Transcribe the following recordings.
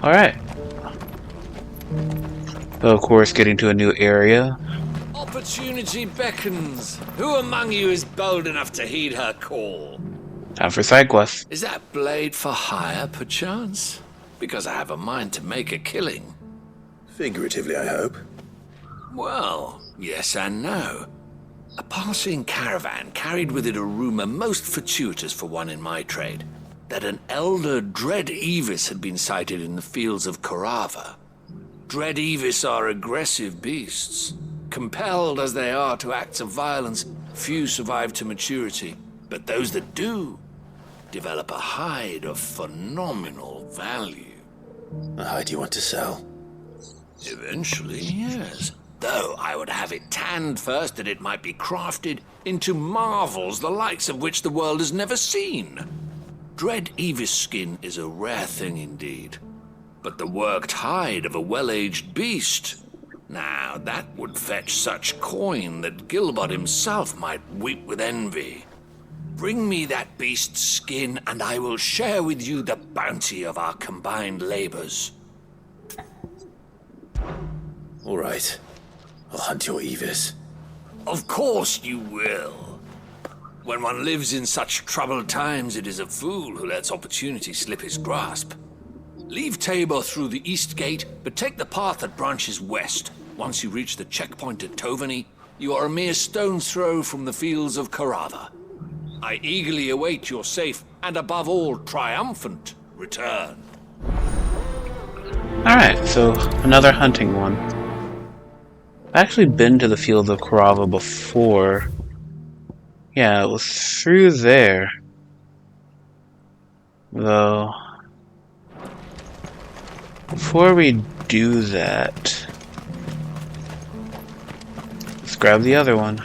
Alright. So, of course, getting to a new area. Opportunity beckons. Who among you is bold enough to heed her call? Time for side quests. Is that blade for hire, perchance? Because I have a mind to make a killing. Figuratively, I hope. Well, yes and no. A passing caravan carried with it a rumor most fortuitous for one in my trade, that an elder Dread Evis had been sighted in the fields of Carava. Dread Evis are aggressive beasts. Compelled as they are to acts of violence, few survive to maturity, but those that do develop a hide of phenomenal value. A hide you want to sell? Eventually, yes. Though I would have it tanned first that it might be crafted into marvels the likes of which the world has never seen. Dread Evis skin is a rare thing indeed. But the worked hide of a well-aged beast, now that would fetch such coin that Gilbert himself might weep with envy. Bring me that beast's skin, and I will share with you the bounty of our combined labors. All right. I'll hunt your Evis. Of course you will. When one lives in such troubled times, it is a fool who lets opportunity slip his grasp. Leave Tabor through the east gate, but take the path that branches west. Once you reach the checkpoint at Tovany, you are a mere stone's throw from the fields of Carava. I eagerly await your safe, and above all, triumphant return. Alright, so another hunting one. I've actually been to the fields of Carava before. Yeah, it was through there. Though, before we do that, let's grab the other one.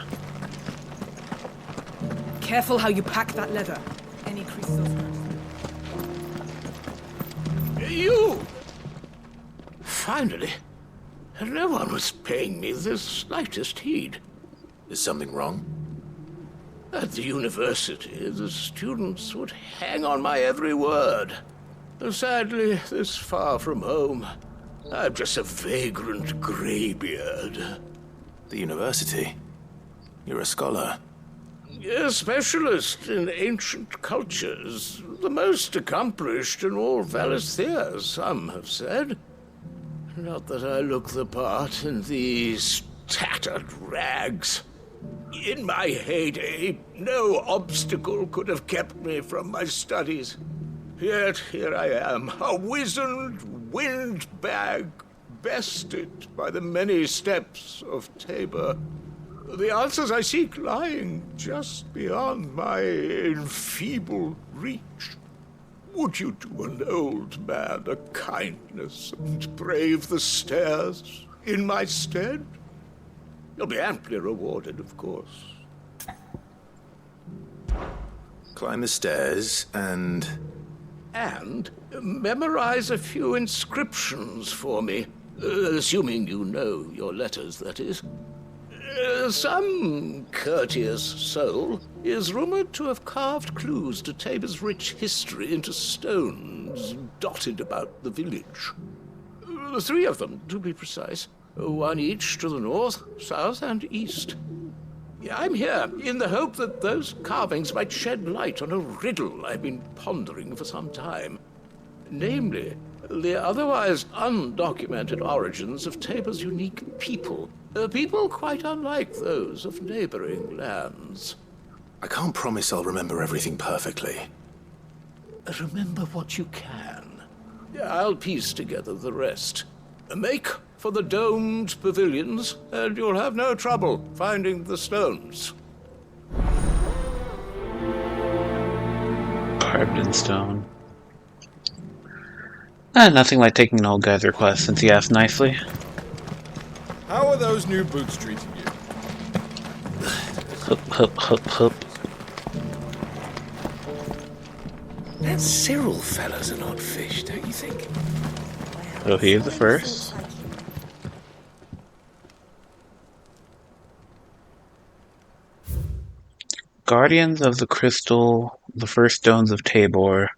Careful how you pack that leather. Any creases or scratches. You! Finally. No one was paying me the slightest heed. Is something wrong? At the university, the students would hang on my every word. Sadly, this far from home, I'm just a vagrant greybeard. The university? You're a scholar. A specialist in ancient cultures. The most accomplished in all Valisthea, some have said. Not that I look the part in these tattered rags. In my heyday, no obstacle could have kept me from my studies. Yet here I am, a wizened windbag, bested by the many steps of Tabor. The answers I seek lying just beyond my enfeebled reach. Would you do an old man a kindness and brave the stairs in my stead? You'll be amply rewarded, of course. Climb the stairs and... And memorize a few inscriptions for me, assuming you know your letters, that is. Some courteous soul is rumored to have carved clues to Tabor's rich history into stones dotted about the village. 3 of them, to be precise. 1 each to the north, south, and east. I'm here in the hope that those carvings might shed light on a riddle I've been pondering for some time. Namely, the otherwise undocumented origins of Tabor's unique people. People quite unlike those of neighboring lands. I can't promise I'll remember everything perfectly. Remember what you can. I'll piece together the rest. Make for the domed pavilions, and you'll have no trouble finding the stones. Carved in stone. Nothing like taking an old guy's request since he asked nicely. How are those new boots treating you? Hup, hup, hup, hup. That Cyril fella's an odd fish, don't you think? So here's the first. Guardians of the Crystal, the first stones of Tabor.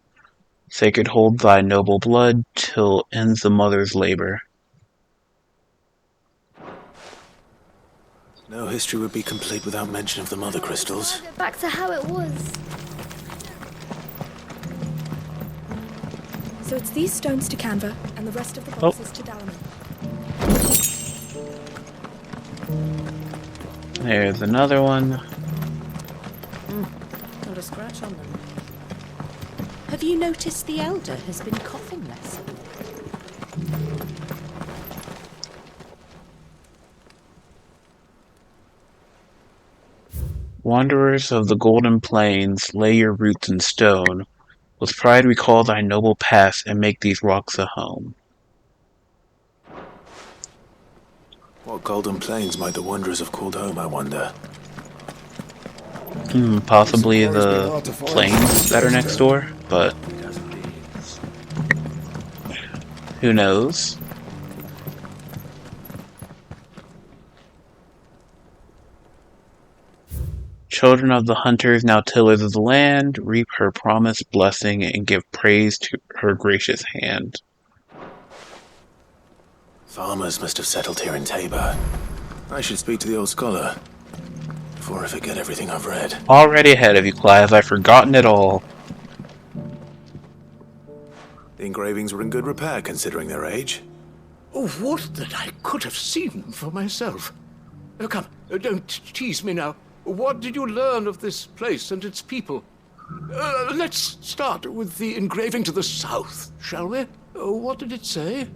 Sacred hold thy noble blood till ends the mother's labor. No history would be complete without mention of the mother crystals. Back to how it was. So it's these stones to Canva, and the rest of the boxes to Dalman. There's another one. Not a scratch on them. Have you noticed the elder has been coughing less? Wanderers of the golden plains, lay your roots in stone. With pride recall thy noble past and make these rocks a home. What golden plains might the wanderers have called home, I wonder? Possibly the plains that are next door, but who knows? Children of the hunters, now tillers of the land, reap her promised blessing and give praise to her gracious hand. Farmers must have settled here in Tabor. I should speak to the old scholar before I forget everything I've read. Already ahead of you, Clive. I've forgotten it all. The engravings were in good repair considering their age. Oh, would that I could have seen them for myself. Come, don't tease me now. What did you learn of this place and its people? Let's start with the engraving to the south, shall we? What did it say?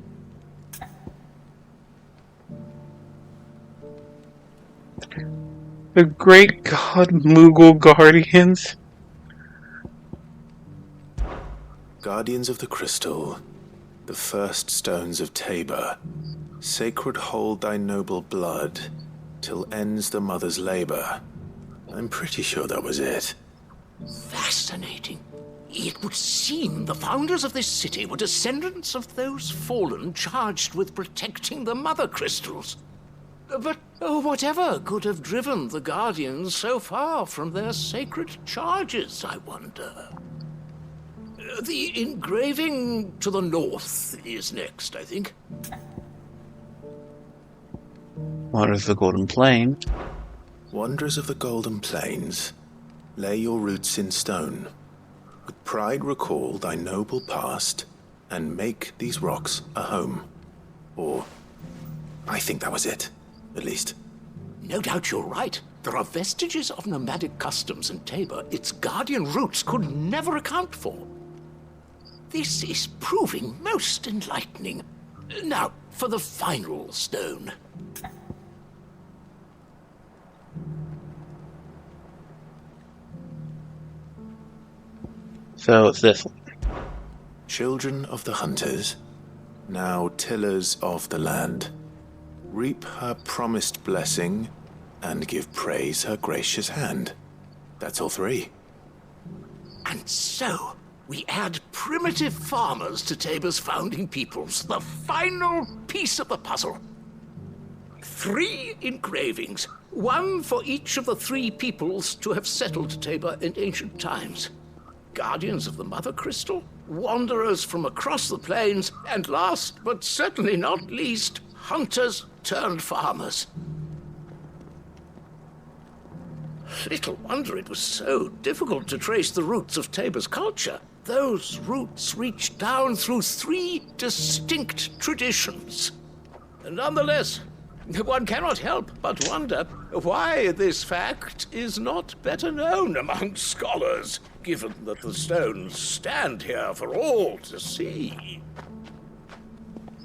The great god Mughal guardians. Guardians of the Crystal, the first stones of Tabor, sacred hold thy noble blood, till ends the mother's labor. I'm pretty sure that was it. Fascinating. It would seem the founders of this city were descendants of those fallen charged with protecting the mother crystals. But whatever could have driven the Guardians so far from their sacred charges, I wonder? The engraving to the north is next, I think. What is the Golden Plain? Wanderers of the Golden Plains, lay your roots in stone. With pride recall thy noble past, and make these rocks a home. Or, I think that was it, at least. No doubt you're right. There are vestiges of nomadic customs in Tabor its guardian roots could never account for. This is proving most enlightening. Now, for the final stone. So it's this one. Children of the hunters, now tillers of the land, reap her promised blessing and give praise her gracious hand. That's all three. And so, we add primitive farmers to Tabor's founding peoples, the final piece of the puzzle. 3 engravings, one for each of the 3 peoples to have settled Tabor in ancient times. Guardians of the Mother Crystal, wanderers from across the plains, and last but certainly not least, hunters turned farmers. Little wonder it was so difficult to trace the roots of Tabor's culture. Those roots reach down through 3 distinct traditions. Nonetheless, one cannot help but wonder why this fact is not better known among scholars, given that the stones stand here for all to see.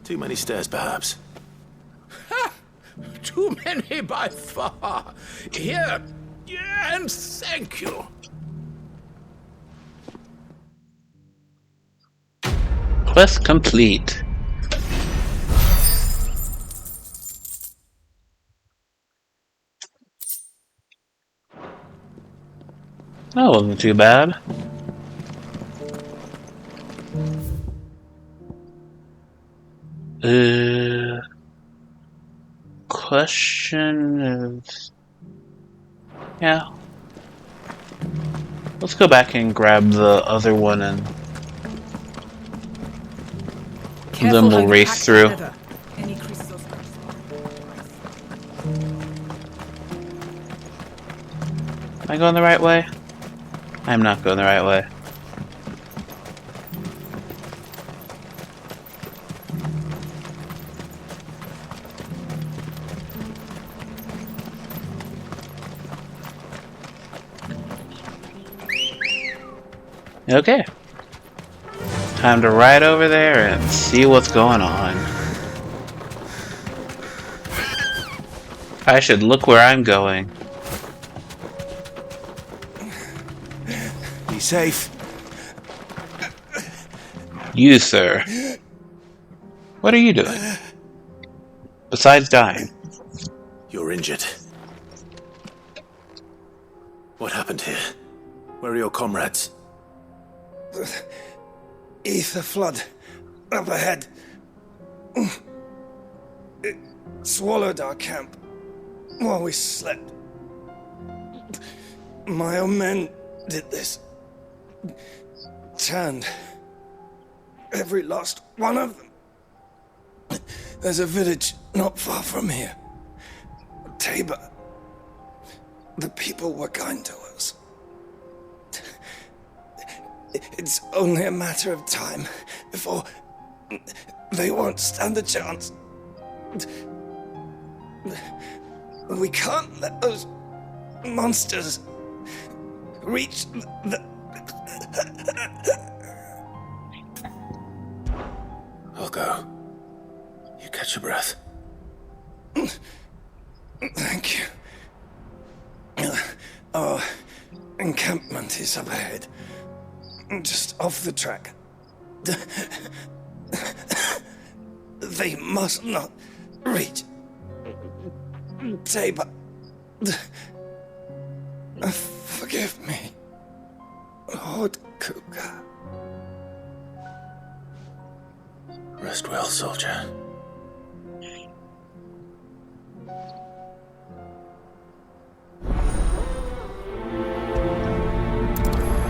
Too many stairs, perhaps. Ha! Too many by far. Here, and thank you. Quest complete. That wasn't too bad. Question is... Yeah. Let's go back and grab the other one and careful then how we'll you race pack that through. leather. Any creases or scratches. Am I going the right way? I'm not going the right way. Okay. Time to ride over there and see what's going on. I should look where I'm going. Be safe. You, sir. What are you doing? Besides dying. You're injured. What happened here? Where are your comrades? Ether flood up ahead. It swallowed our camp while we slept. My own men did this. Turned every last one of them. There's a village not far from here. Tabor. The people were kind to us. It's only a matter of time before they won't stand a chance. We can't let those monsters reach the... I'll go. You catch your breath. Thank you. Our encampment is up ahead. Just off the track. They must not reach Tabor. Forgive me, Lord Cougar. Rest well, soldier.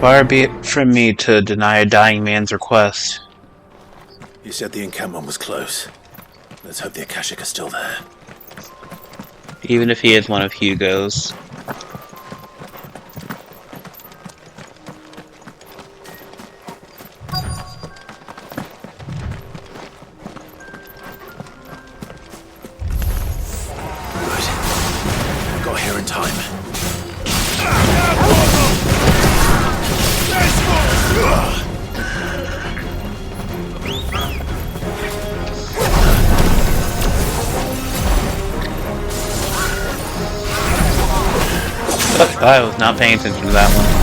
Far be it from me to deny a dying man's request. You said the encampment was close. Let's hope the Akashic are still there. Even if he is one of Hugo's. Good. Got here in time. I was not paying attention to that one.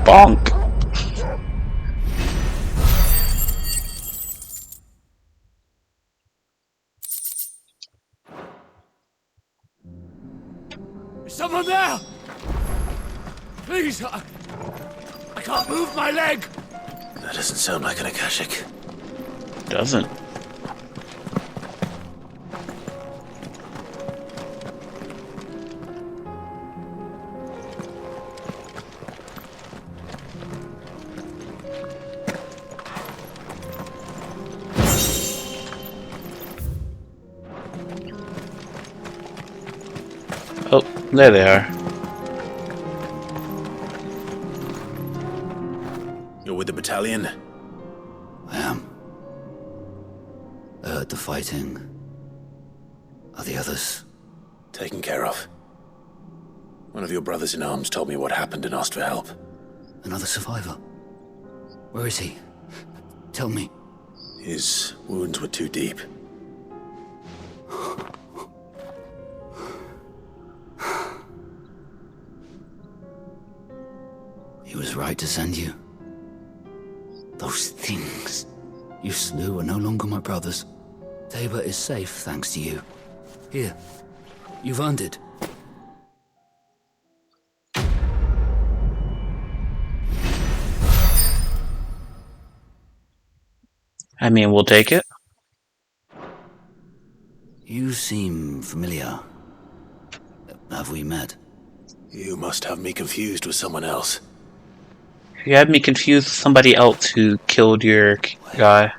Bonk. Is someone there? Please, I can't move my leg. That doesn't sound like an Akashic. Doesn't. Oh, there they are. You're with the battalion? I am. I heard the fighting. Are the others? Taken care of. One of your brothers in arms told me what happened and asked for help. Another survivor? Where is he? Tell me. His wounds were too deep. He was right to send you. Those things you slew are no longer my brothers. Tabor is safe thanks to you. Here, you've earned it. I mean, we'll take it. You seem familiar. Have we met? You must have me confused with someone else. You had me confused with somebody else who killed your guy.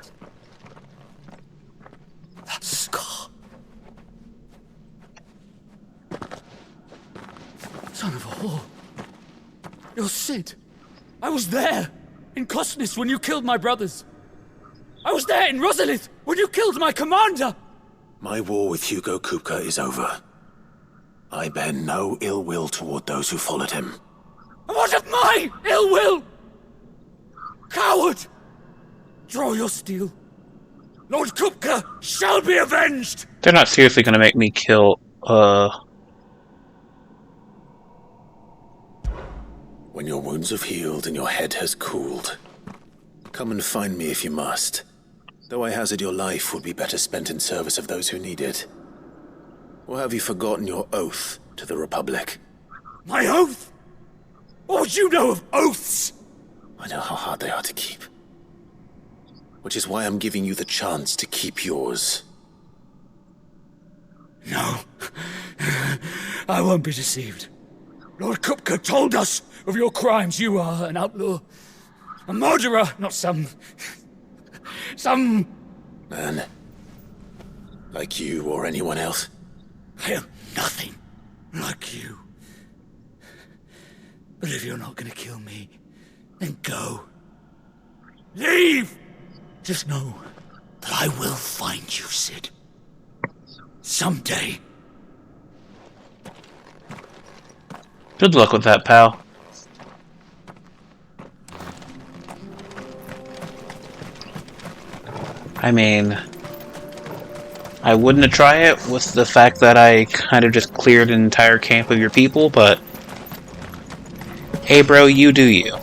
That scar. Son of a whore. You're Sid. I was there, in Cosnis, when you killed my brothers. I was there in Rosalith, when you killed my commander! My war with Hugo Kupka is over. I bear no ill will toward those who followed him. And what of my ill will? Coward! Draw your steel. Lord Kupka shall be avenged! They're not seriously gonna make me kill, When your wounds have healed and your head has cooled, come and find me if you must. Though I hazard your life would be better spent in service of those who need it. Or have you forgotten your oath to the Republic? My oath? What would you know of oaths? I know how hard they are to keep. Which is why I'm giving you the chance to keep yours. No. I won't be deceived. Lord Kupka told us of your crimes. You are an outlaw. A murderer, not some man. Like you or anyone else. I am nothing like you. But if you're not gonna kill me, then go. Leave! Just know that I will find you, Sid. Someday. good luck with that, pal. I mean, I wouldn't have tried it with the fact that I kind of just cleared an entire camp of your people, but hey bro, you do you.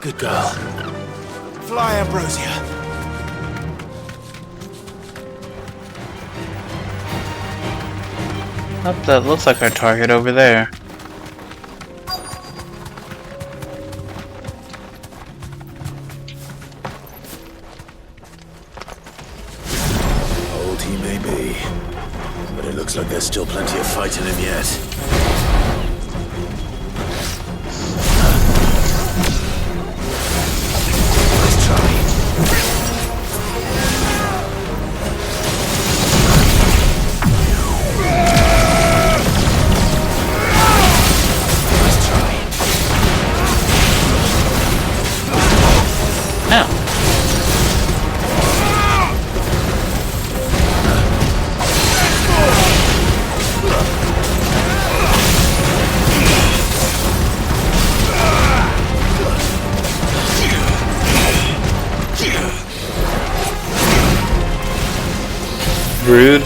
Good girl. Fly, Ambrosia. Oh, that looks like our target over there. Old he may be, but it looks like there's still plenty of fight in him yet. Rude.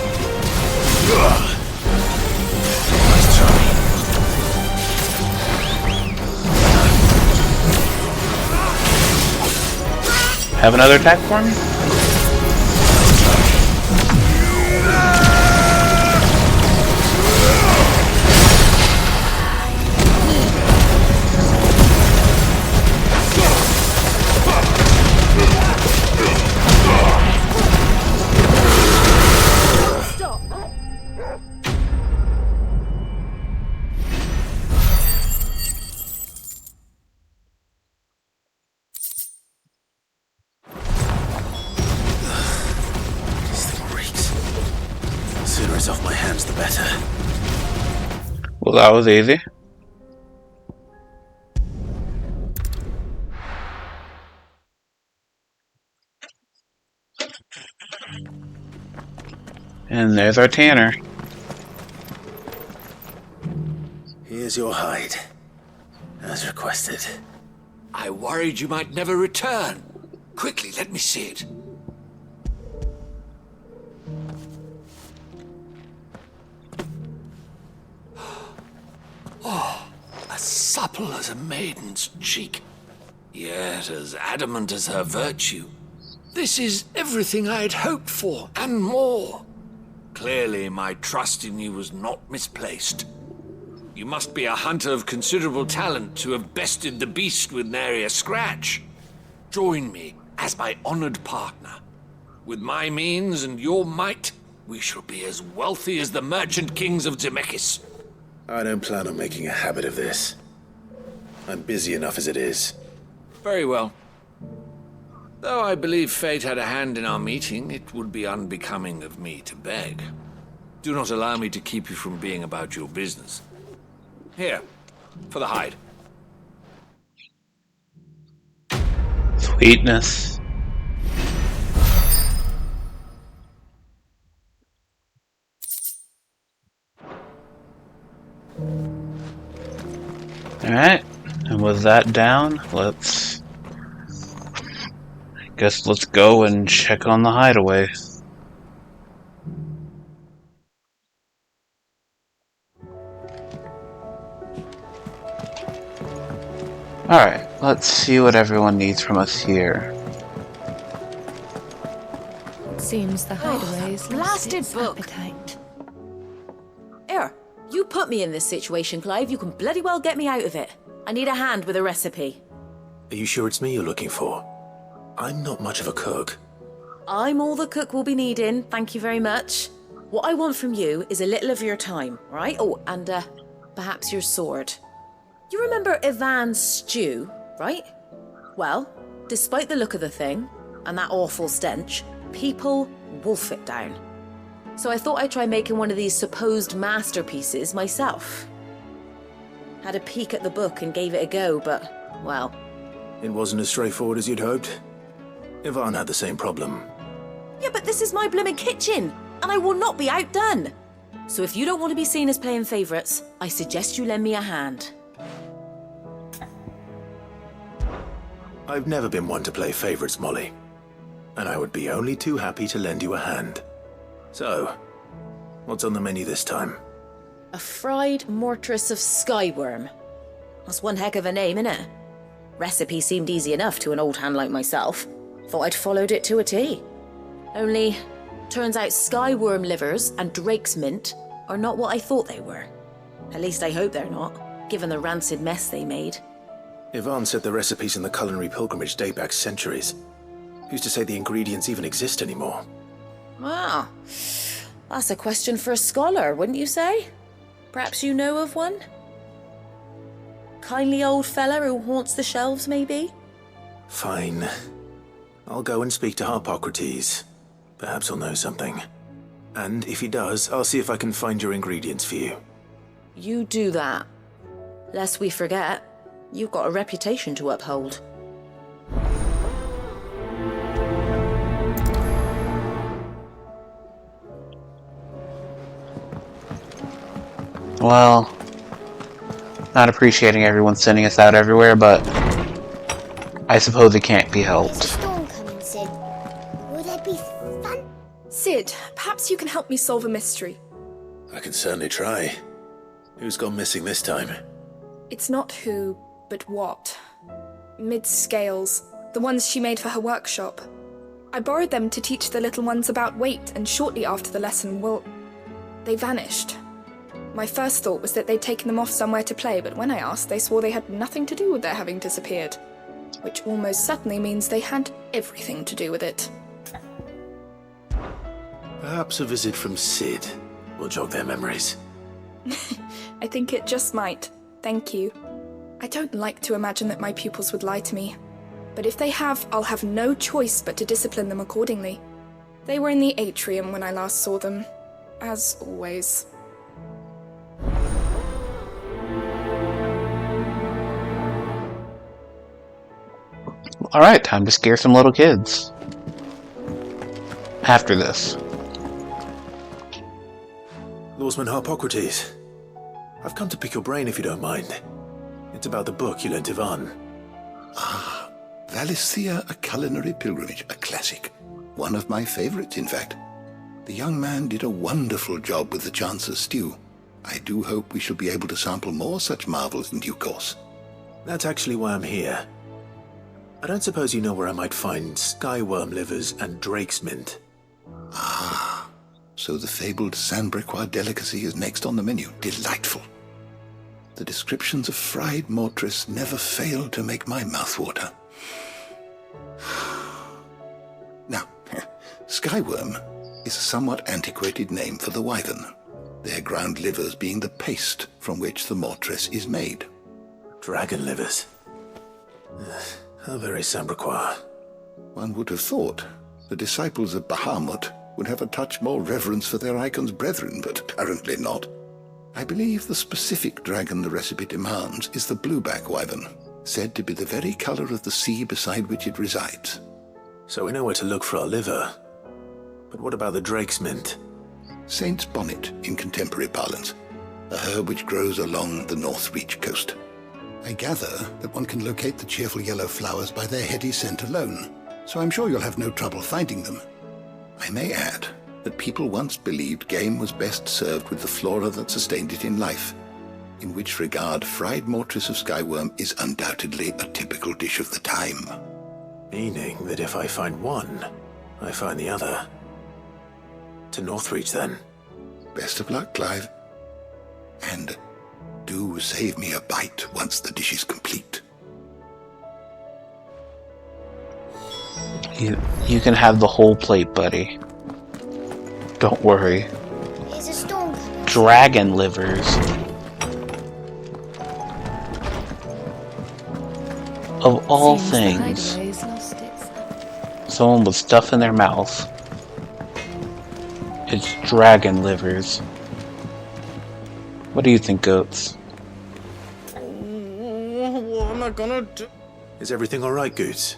Have another attack for me? Off my hands, the better. Well, that was easy. And there's our tanner. Here's your hide, as requested. I worried you might never return. Quickly, let me see it. Oh, as supple as a maiden's cheek, yet as adamant as her virtue. This is everything I had hoped for, and more. Clearly, my trust in you was not misplaced. You must be a hunter of considerable talent to have bested the beast with nary a scratch. Join me as my honored partner. With my means and your might, we shall be as wealthy as the merchant kings of Zemeckis. I don't plan on making a habit of this. I'm busy enough as it is. Very well. Though I believe fate had a hand in our meeting, it would be unbecoming of me to beg. Do not allow me to keep you from being about your business. Here, for the hide. Sweetness. Alright, and with that down, let's go and check on the hideaway. Alright, let's see what everyone needs from us here. It seems the hideaway is blasted book. Appetite. Here, you put me in this situation, Clive. You can bloody well get me out of it. I need a hand with a recipe. Are you sure it's me you're looking for? I'm not much of a cook. I'm all the cook will be needing, thank you very much. What I want from you is a little of your time, right? Oh, and perhaps your sword. You remember Ivan's stew, right? Well, despite the look of the thing, and that awful stench, people wolf it down. So I thought I'd try making one of these supposed masterpieces myself. Had a peek at the book and gave it a go, but, well... It wasn't as straightforward as you'd hoped. Ivan had the same problem. Yeah, but this is my blooming kitchen, and I will not be outdone. So if you don't want to be seen as playing favourites, I suggest you lend me a hand. I've never been one to play favourites, Molly. And I would be only too happy to lend you a hand. So, what's on the menu this time? A fried mortress of skyworm. That's one heck of a name, innit? Recipe seemed easy enough to an old hand like myself. Thought I'd followed it to a T. Only, turns out skyworm livers and drake's mint are not what I thought they were. At least I hope they're not, given the rancid mess they made. Ivan said the recipes in the culinary pilgrimage date back centuries. Who's to say the ingredients even exist anymore? Ah, that's a question for a scholar, wouldn't you say? Perhaps you know of one? Kindly old fella who haunts the shelves, maybe? Fine. I'll go and speak to Harpocrates. Perhaps he'll know something. And if he does, I'll see if I can find your ingredients for you. You do that. Lest we forget, you've got a reputation to uphold. Well, not appreciating everyone sending us out everywhere, but I suppose it can't be helped. There's a storm coming, Sid. Will there be fun? Sid, perhaps you can help me solve a mystery. I can certainly try. Who's gone missing this time? It's not who, but what. Mid's scales, the ones she made for her workshop. I borrowed them to teach the little ones about weight, and shortly after the lesson, they vanished. My first thought was that they'd taken them off somewhere to play, but when I asked, they swore they had nothing to do with their having disappeared. Which almost certainly means they had everything to do with it. Perhaps a visit from Sid will jog their memories. I think it just might. Thank you. I don't like to imagine that my pupils would lie to me. But if they have, I'll have no choice but to discipline them accordingly. They were in the atrium when I last saw them. As always. Alright, time to scare some little kids. After this. Lawsman Harpocrates. I've come to pick your brain if you don't mind. It's about the book you lent Ivan. Ah, Valisthea, A Culinary Pilgrimage, a classic. One of my favorites, in fact. The young man did a wonderful job with the Chance's stew. I do hope we shall be able to sample more such marvels in due course. That's actually why I'm here. I don't suppose you know where I might find skyworm livers and drake's mint. Ah, so the fabled Sanbriquois delicacy is next on the menu. Delightful. The descriptions of fried mortress never fail to make my mouth water. Now, skyworm is a somewhat antiquated name for the wyvern, their ground livers being the paste from which the mortress is made. Dragon livers. How very Sanbriquois. One would have thought the disciples of Bahamut would have a touch more reverence for their icon's brethren, but apparently not. I believe the specific dragon the recipe demands is the blueback wyvern, said to be the very colour of the sea beside which it resides. So we know where to look for our liver. But what about the drake's mint? Saint's bonnet in contemporary parlance, a herb which grows along the North Reach coast. I gather that one can locate the cheerful yellow flowers by their heady scent alone, so I'm sure you'll have no trouble finding them. I may add that people once believed game was best served with the flora that sustained it in life, in which regard fried mortress of skyworm is undoubtedly a typical dish of the time. Meaning that if I find one, I find the other. To Northreach, then. Best of luck, Clive. And do save me a bite once the dish is complete. You can have the whole plate, buddy. Don't worry. There's a storm coming. Dragon livers. Of all things, someone with stuff in their mouth. It's dragon livers. What do you think, Goats? What am I gonna do? Is everything alright, Goots?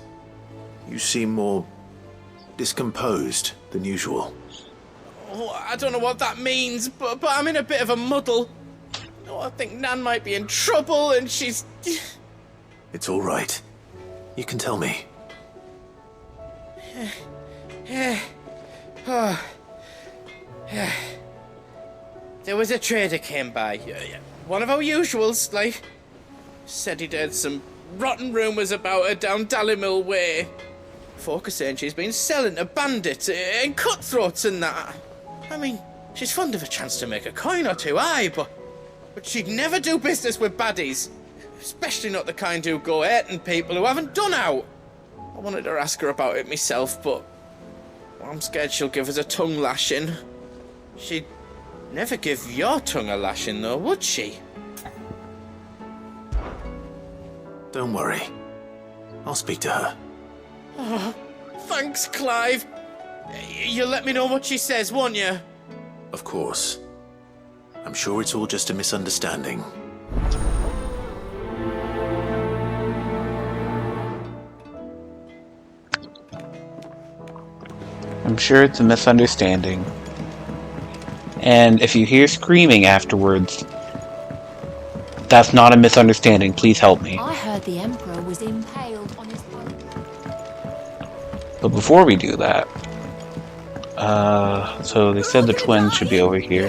You seem more discomposed than usual. Oh, I don't know what that means, but I'm in a bit of a muddle. Oh, I think Nan might be in trouble and she's... It's alright. You can tell me. There was a trader came by. One of our usuals, like. Said he'd heard some rotten rumours about her down Dallymill Way. Folk are saying she's been selling to bandits and cutthroats and that. I mean, she's fond of a chance to make a coin or two, aye, but she'd never do business with baddies. Especially not the kind who go hurting people who haven't done out. I wanted to ask her about it myself, but I'm scared she'll give us a tongue lashing. She'd never give your tongue a lashing, though, would she? Don't worry. I'll speak to her. Oh, thanks, Clive. You'll let me know what she says, won't you? Of course. I'm sure it's all just a misunderstanding. I'm sure it's a misunderstanding. And if you hear screaming afterwards, that's not a misunderstanding. Please help me. I heard the Emperor was impaled on his boat. But before we do that, so they said the twins should be over here.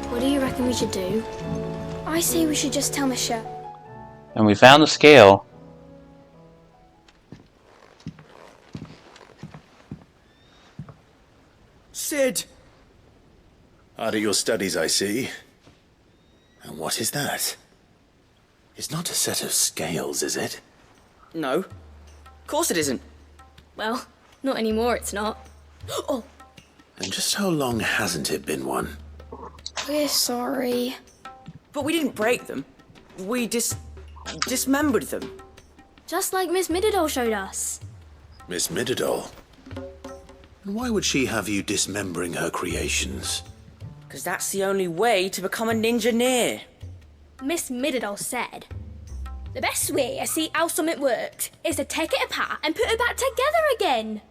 What do you reckon we should do? I say we should just tell Michelle. And we found the scale. Sid! Hard at your studies, I see. And what is that? It's not a set of scales, is it? No. Of course it isn't. Well, not anymore, it's not. Oh! And just how long hasn't it been one? We're sorry. But we didn't break them. We dismembered them. Just like Miss Mididol showed us. Miss Mididol? And why would she have you dismembering her creations? Because that's the only way to become a ninja-neer. Miss Mididol said, the best way to see how something works is to take it apart and put it back together again.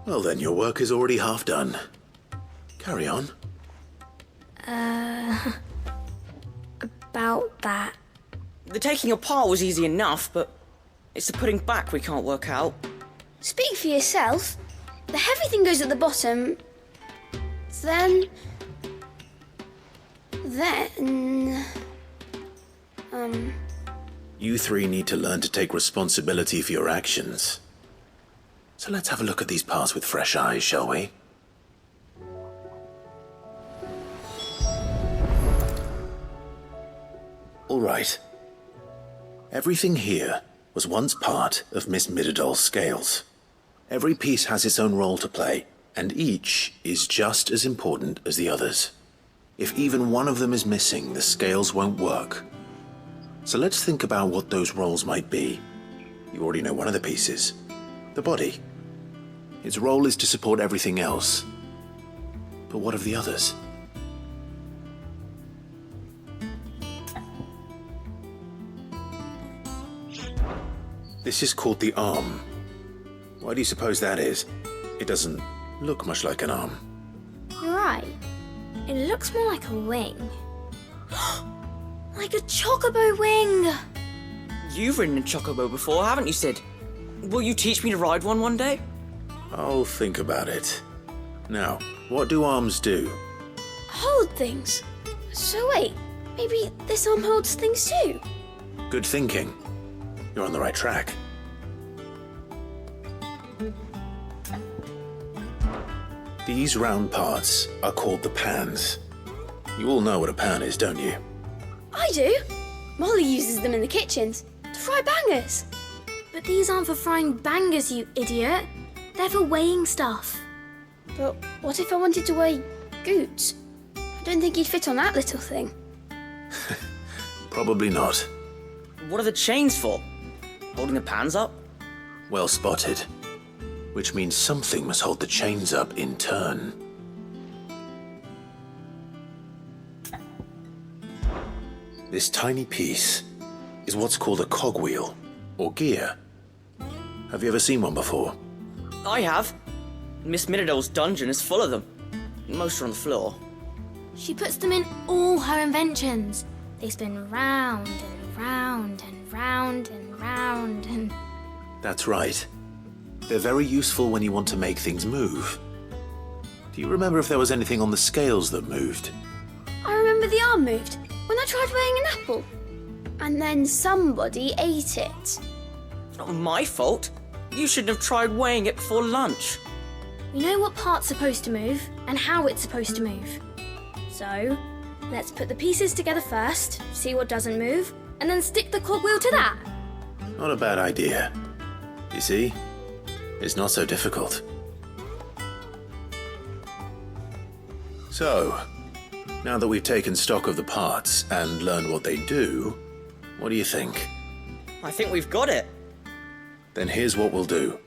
Well then, your work is already half done. Carry on. About that. The taking apart was easy enough, but it's the putting back we can't work out. Speak for yourself. The heavy thing goes at the bottom. Then... You three need to learn to take responsibility for your actions. So let's have a look at these parts with fresh eyes, shall we? All right. Everything here was once part of Miss Midadol's scales. Every piece has its own role to play, and each is just as important as the others. If even one of them is missing, the scales won't work. So let's think about what those roles might be. You already know one of the pieces. The body. Its role is to support everything else. But what of the others? This is called the arm. Why do you suppose that is? It doesn't look much like an arm. You're right. It looks more like a wing. Like a chocobo wing! You've ridden a chocobo before, haven't you, Sid? Will you teach me to ride one day? I'll think about it. Now, what do arms do? Hold things. So wait, maybe this arm holds things too? Good thinking. You're on the right track. These round parts are called the pans. You all know what a pan is, don't you? I do. Molly uses them in the kitchens to fry bangers. But these aren't for frying bangers, you idiot. They're for weighing stuff. But what if I wanted to weigh goods? I don't think he'd fit on that little thing. Probably not. What are the chains for? Holding the pans up? Well spotted. Which means something must hold the chains up in turn. This tiny piece is what's called a cogwheel, or gear. Have you ever seen one before? I have. Miss Midadol's dungeon is full of them. Most are on the floor. She puts them in all her inventions. They spin round and round and round and round and... That's right. They're very useful when you want to make things move. Do you remember if there was anything on the scales that moved? I remember the arm moved when I tried weighing an apple. And then somebody ate it. It's not my fault. You shouldn't have tried weighing it before lunch. We know what part's supposed to move and how it's supposed to move. So, let's put the pieces together first, see what doesn't move, and then stick the cogwheel to that. Not a bad idea. You see? It's not so difficult. So, now that we've taken stock of the parts and learned what they do, what do you think? I think we've got it. Then here's what we'll do.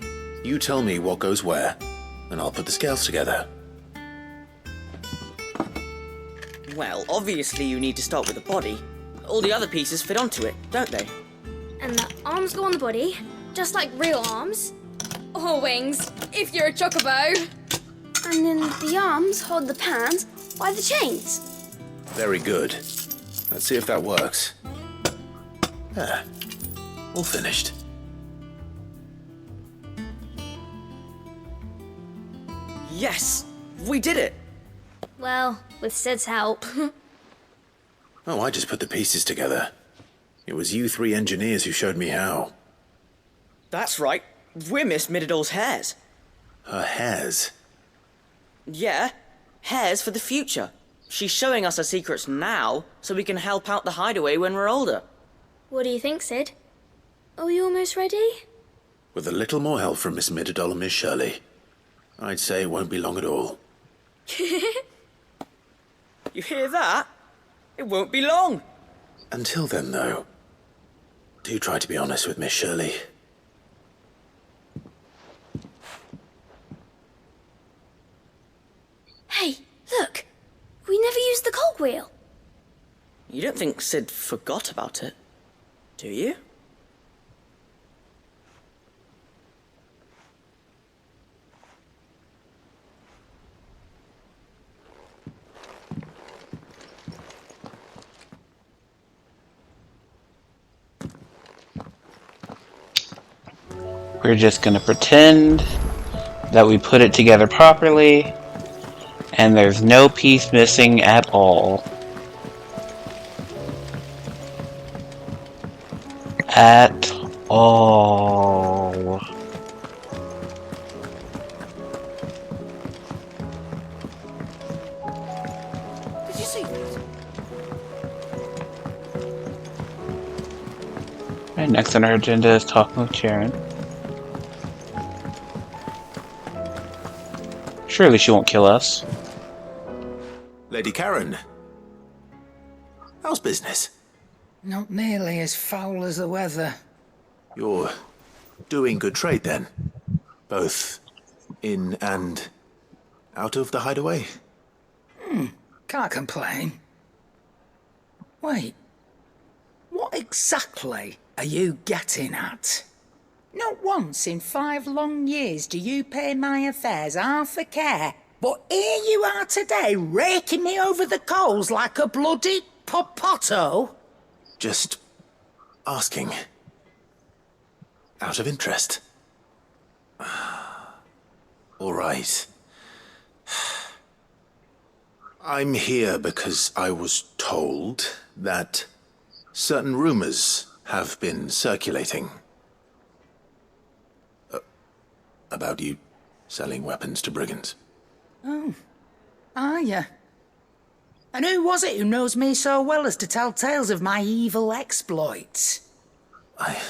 You tell me what goes where, and I'll put the scales together. Well, obviously you need to start with the body. All the other pieces fit onto it, don't they? And the arms go on the body, just like real arms. Or wings, if you're a chocobo. And then the arms hold the pans by the chains. Very good. Let's see if that works. There. All finished. Yes! We did it! Well, with Sid's help. Oh, I just put the pieces together. It was you three engineers who showed me how. That's right. We're Miss Midadol's hares. Her hairs? Yeah, hares for the future. She's showing us her secrets now, so we can help out the hideaway when we're older. What do you think, Sid? Are we almost ready? With a little more help from Miss Midadol and Miss Shirley, I'd say it won't be long at all. You hear that? It won't be long. Until then, though, do try to be honest with Miss Shirley. Hey, look! We never used the cogwheel. You don't think Sid forgot about it, do you? We're just gonna pretend that we put it together properly, and there's no piece missing at all. At all. Did you see that? Right, next on our agenda is talking with Sharon. Surely she won't kill us. Lady Karen, how's business? Not nearly as foul as the weather. You're doing good trade then? Both in and out of the hideaway? Can't complain. Wait, what exactly are you getting at? Not once in 5 long years do you pay my affairs half a care, but here you are today raking me over the coals like a bloody popoto? Just asking. Out of interest. All right. I'm here because I was told that certain rumors have been circulating. About you selling weapons to brigands. Oh, are you? And who was it who knows me so well as to tell tales of my evil exploits? I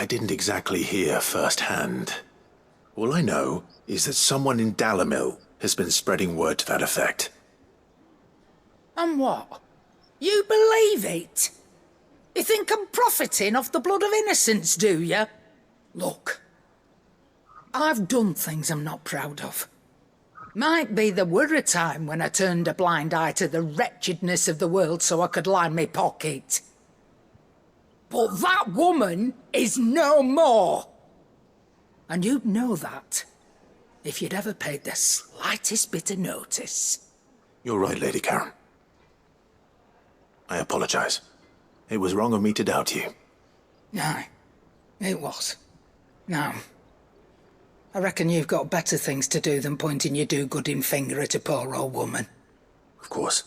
didn't exactly hear firsthand. All I know is that someone in Dalimil has been spreading word to that effect. And what? You believe it? You think I'm profiting off the blood of innocents, do you? Look, I've done things I'm not proud of. Might be there were a time when I turned a blind eye to the wretchedness of the world so I could line my pocket. But that woman is no more. And you'd know that if you'd ever paid the slightest bit of notice. You're right, Lady Karen. I apologize. It was wrong of me to doubt you. No, it was. Now, I reckon you've got better things to do than pointing your do-gooding finger at a poor old woman. Of course.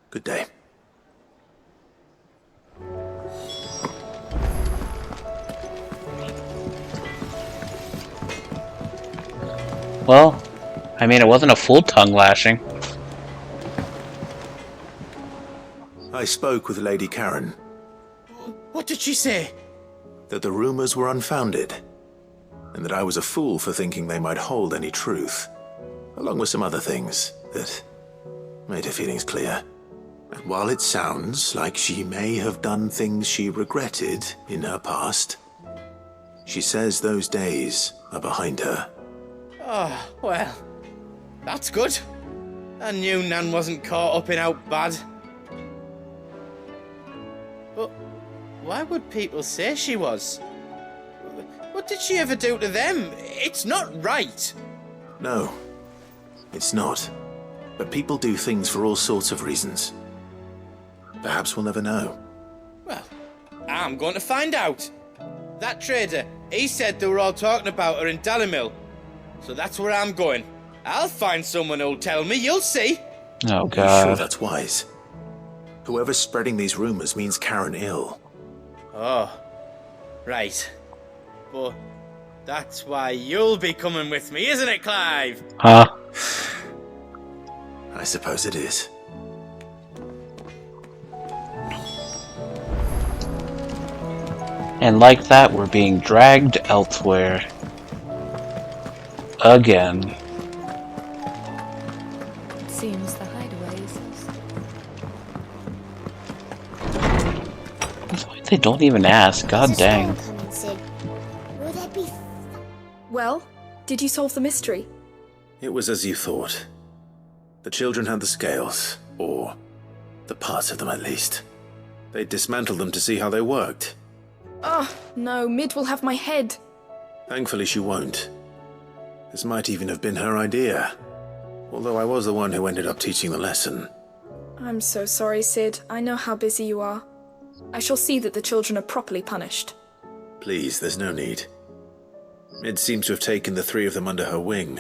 Good day. Well, I mean, it wasn't a full tongue lashing. I spoke with Lady Karen. What did she say? That the rumors were unfounded, and that I was a fool for thinking they might hold any truth, along with some other things that made her feelings clear. And while it sounds like she may have done things she regretted in her past, she says those days are behind her. Oh, well, that's good. I knew Nan wasn't caught up in out bad. But why would people say she was? What did she ever do to them? It's not right. No, it's not. But people do things for all sorts of reasons. Perhaps we'll never know. Well, I'm going to find out. That trader, he said they were all talking about her in Dalimil. So that's where I'm going. I'll find someone who'll tell me, you'll see. Oh, God. Are you sure that's wise? Whoever's spreading these rumors means Karen ill. Oh, right. But that's why you'll be coming with me, isn't it, Clive? Huh? I suppose it is. And like that, we're being dragged elsewhere. Again. It seems the hideaway is... They don't even ask. God dang. Will there be... Well, did you solve the mystery? It was as you thought. The children had the scales, or the parts of them at least. They dismantled them to see how they worked. Oh, no, Mid will have my head. Thankfully she won't. This might even have been her idea. Although I was the one who ended up teaching the lesson. I'm so sorry, Sid. I know how busy you are. I shall see that the children are properly punished. Please, there's no need. Mid seems to have taken the three of them under her wing.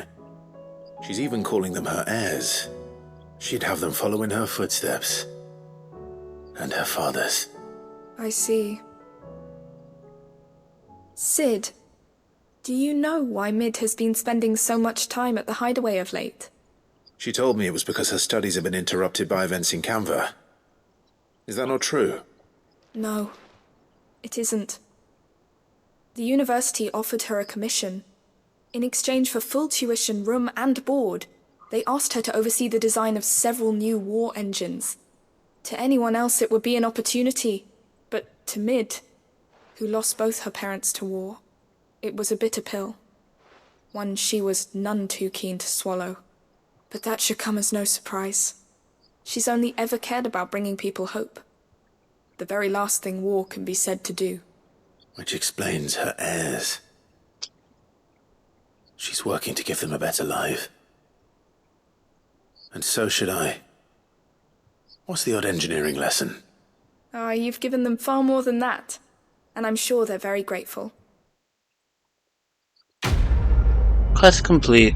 She's even calling them her heirs. She'd have them follow in her footsteps. And her father's. I see. Sid, do you know why Mid has been spending so much time at the hideaway of late? She told me it was because her studies have been interrupted by events in Canva. Is that not true? No, it isn't. The university offered her a commission. In exchange for full tuition, room and board, they asked her to oversee the design of several new war engines. To anyone else it would be an opportunity, but to Mid, who lost both her parents to war, it was a bitter pill. One she was none too keen to swallow. But that should come as no surprise. She's only ever cared about bringing people hope. The very last thing war can be said to do. Which explains her heirs. She's working to give them a better life. And so should I. What's the odd engineering lesson? Ah, you've given them far more than that. And I'm sure they're very grateful. Quest complete.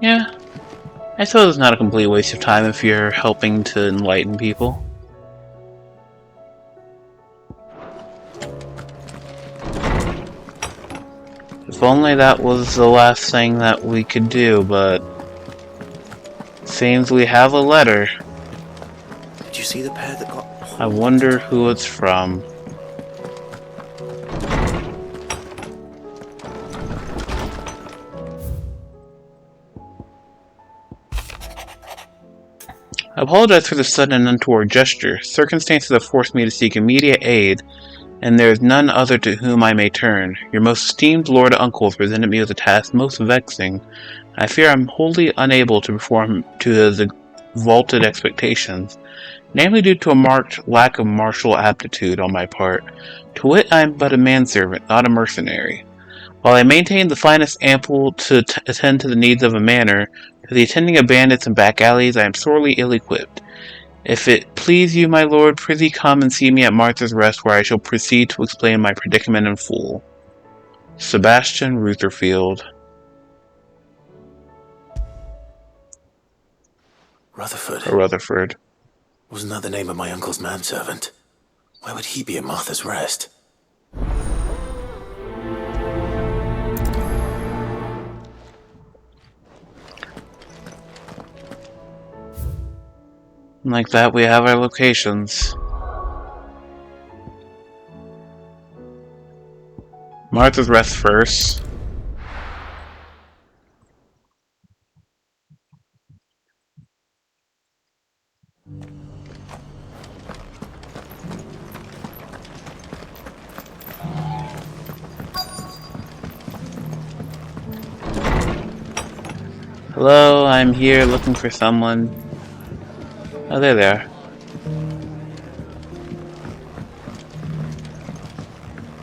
Yeah, I suppose it's not a complete waste of time if you're helping to enlighten people. If only that was the last thing that we could do, but seems we have a letter. Did you see the pair that got... I wonder who it's from. I apologize for the sudden and untoward gesture. Circumstances have forced me to seek immediate aid, and there is none other to whom I may turn. Your most esteemed Lord Uncle has presented me with a task most vexing. I fear I am wholly unable to perform to the vaulted expectations, namely due to a marked lack of martial aptitude on my part. To wit, I am but a manservant, not a mercenary. While I maintain the finest ample to attend to the needs of a manor, to the attending of bandits and back alleys I am sorely ill-equipped. If it please you, my lord, prithee come and see me at Martha's Rest, where I shall proceed to explain my predicament in full. Sebastian Rutherfield. Rutherford. Wasn't that the name of my uncle's manservant? Why would he be at Martha's Rest? Like that, we have our locations. Martha's Rest first. Hello, I'm here looking for someone. Oh, there they are.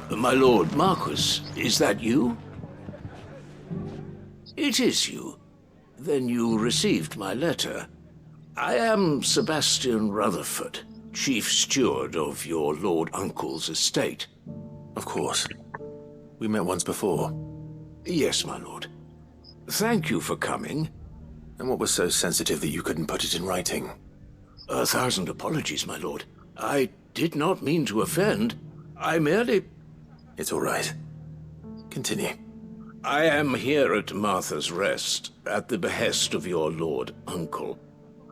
My lord Marquis, is that you? It is you. Then you received my letter. I am Sebastian Rutherford, chief steward of your lord uncle's estate. Of course. We met once before. Yes, my lord. Thank you for coming. And what was so sensitive that you couldn't put it in writing? 1,000 apologies, my lord. I did not mean to offend. I merely... It's all right. Continue. I am here at Martha's Rest, at the behest of your lord uncle,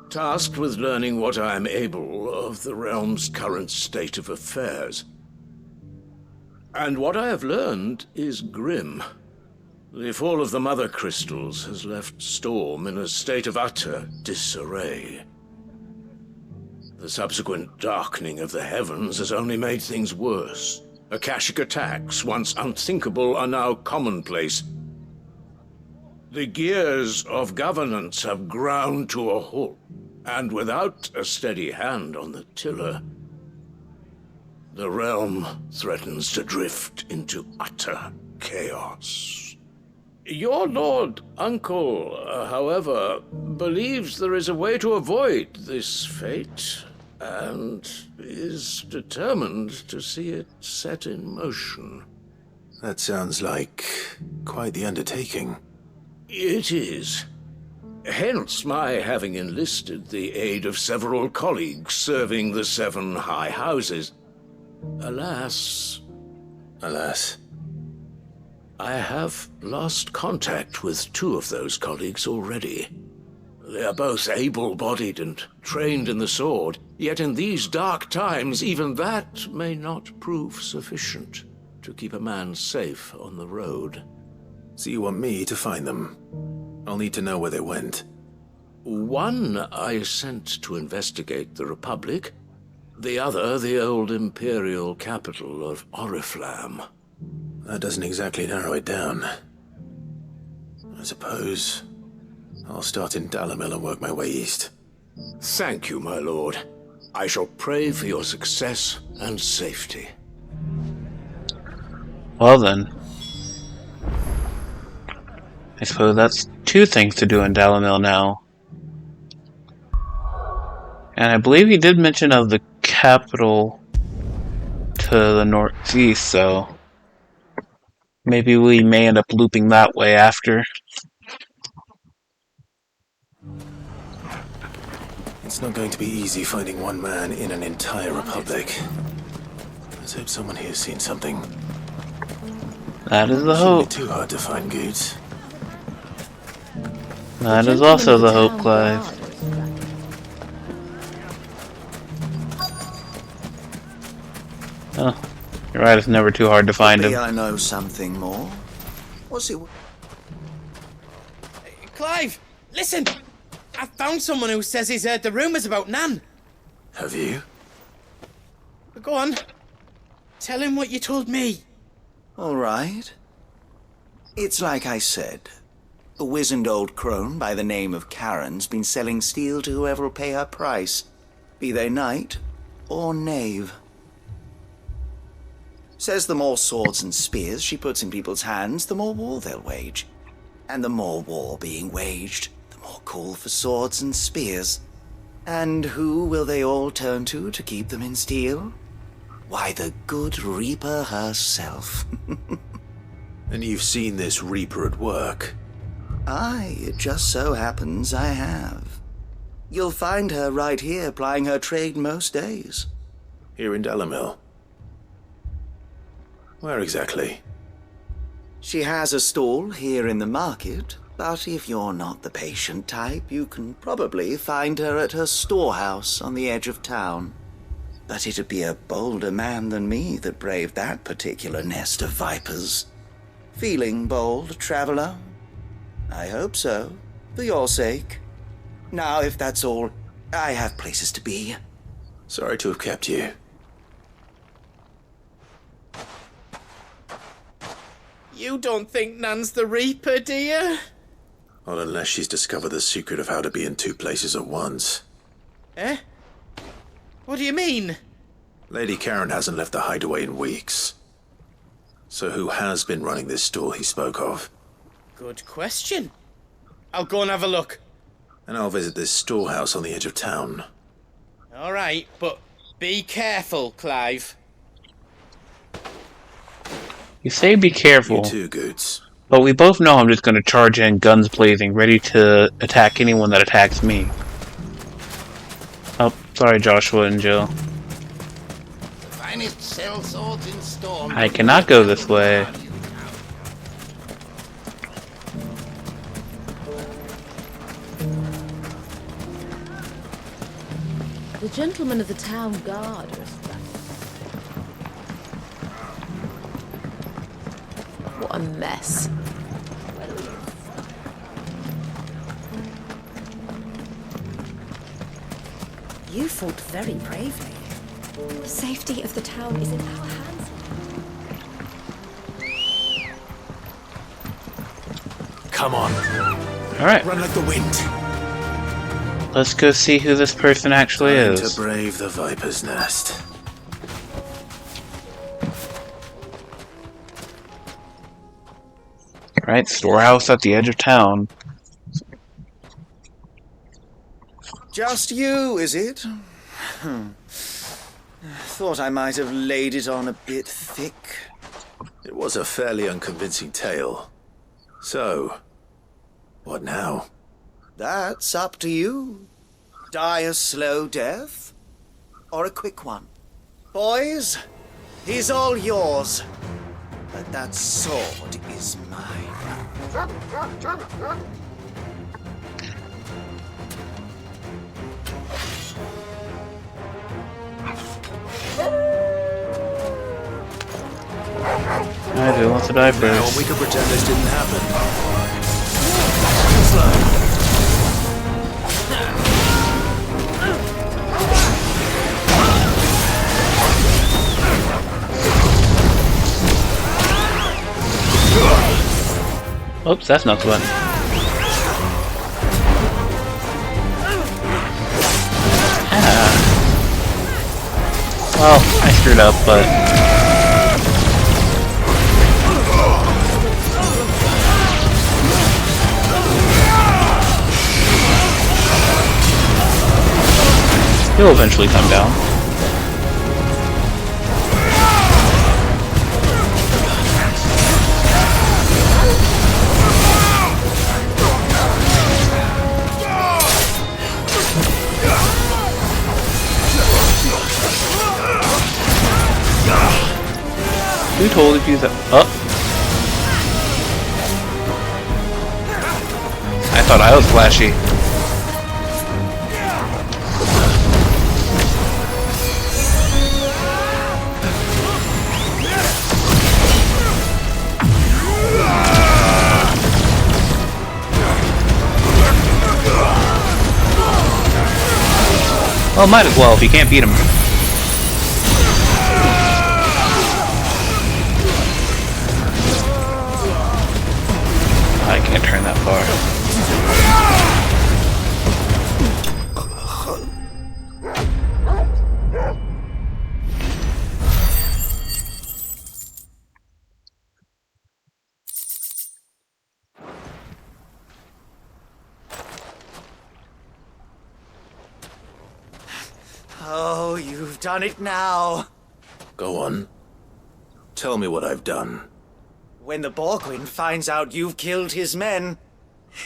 tasked with learning what I am able of the realm's current state of affairs. And what I have learned is grim. The fall of the Mother Crystals has left Storm in a state of utter disarray. The subsequent darkening of the heavens has only made things worse. Akashic attacks, once unthinkable, are now commonplace. The gears of governance have ground to a halt, and without a steady hand on the tiller, the realm threatens to drift into utter chaos. Your lord uncle, however, believes there is a way to avoid this fate, and is determined to see it set in motion. That sounds like quite the undertaking. It is. Hence my having enlisted the aid of several colleagues serving the 7 high houses. Alas, I have lost contact with 2 of those colleagues already. They are both able-bodied and trained in the sword, yet in these dark times even that may not prove sufficient to keep a man safe on the road. So you want me to find them? I'll need to know where they went. One I sent to investigate the Republic, the other the old Imperial capital of Oriflamme. That doesn't exactly narrow it down. I suppose I'll start in Dalimil and work my way east. Thank you, my lord. I shall pray for your success and safety. Well then. I suppose that's 2 things to do in Dalimil now. And I believe he did mention of the capital to the northeast, so maybe we may end up looping that way after. It's not going to be easy finding one man in an entire republic. Let's hope someone here's seen something. That is the hope. Shouldn't be too hard to find goods. That is also the hope, Clive. Oh, you're right, it's never too hard to find him. Maybe I know something more. What's it? Clive, listen! I found someone who says he's heard the rumours about Nan. Have you? Go on. Tell him what you told me. All right. It's like I said. A wizened old crone by the name of Karen's been selling steel to whoever will pay her price, be they knight or knave. Says the more swords and spears she puts in people's hands, the more war they'll wage. And the more war being waged, the more call for swords and spears. And who will they all turn to keep them in steel? Why, the good Reaper herself. And you've seen this Reaper at work? Aye, it just so happens I have. You'll find her right here plying her trade most days. Here in Dalimil? Where exactly? She has a stall here in the market, but if you're not the patient type, you can probably find her at her storehouse on the edge of town. But it'd be a bolder man than me that braved that particular nest of vipers. Feeling bold, traveler? I hope so, for your sake. Now, if that's all, I have places to be. Sorry to have kept you. You don't think Nan's the Reaper, do you? Not unless she's discovered the secret of how to be in 2 places at once. Eh? What do you mean? Lady Karen hasn't left the hideaway in weeks. So who has been running this stall he spoke of? Good question. I'll go and have a look. And I'll visit this storehouse on the edge of town. All right, but be careful, Clive. You say be careful. You too, Goots. But we both know I'm just going to charge in, guns blazing, ready to attack anyone that attacks me. Oh, sorry, Joshua and Jill. Finest sell swords in storm. I cannot go this way. The gentlemen of the town guard are what a mess. You fought very bravely. The safety of the town is in our hands. Come on. Alright. Run like the wind. Let's go see who this person actually Time is. to brave the Viper's Nest. Right, storehouse at the edge of town. Just you, is it? Thought I might have laid it on a bit thick. It was a fairly unconvincing tale. So, what now? That's up to you. Die a slow death, or a quick one. Boys, he's all yours. But that sword is mine. Alright, who wants to die first? Now we can pretend this didn't happen. Oops, that's not the button. Well, I screwed up, but... he'll eventually come down. Who told you that? Oh! I thought I was flashy. Well, might as well if you can't beat him. I can't turn that far. Oh, you've done it now. Go on. Tell me what I've done. When the Borgwyn finds out you've killed his men,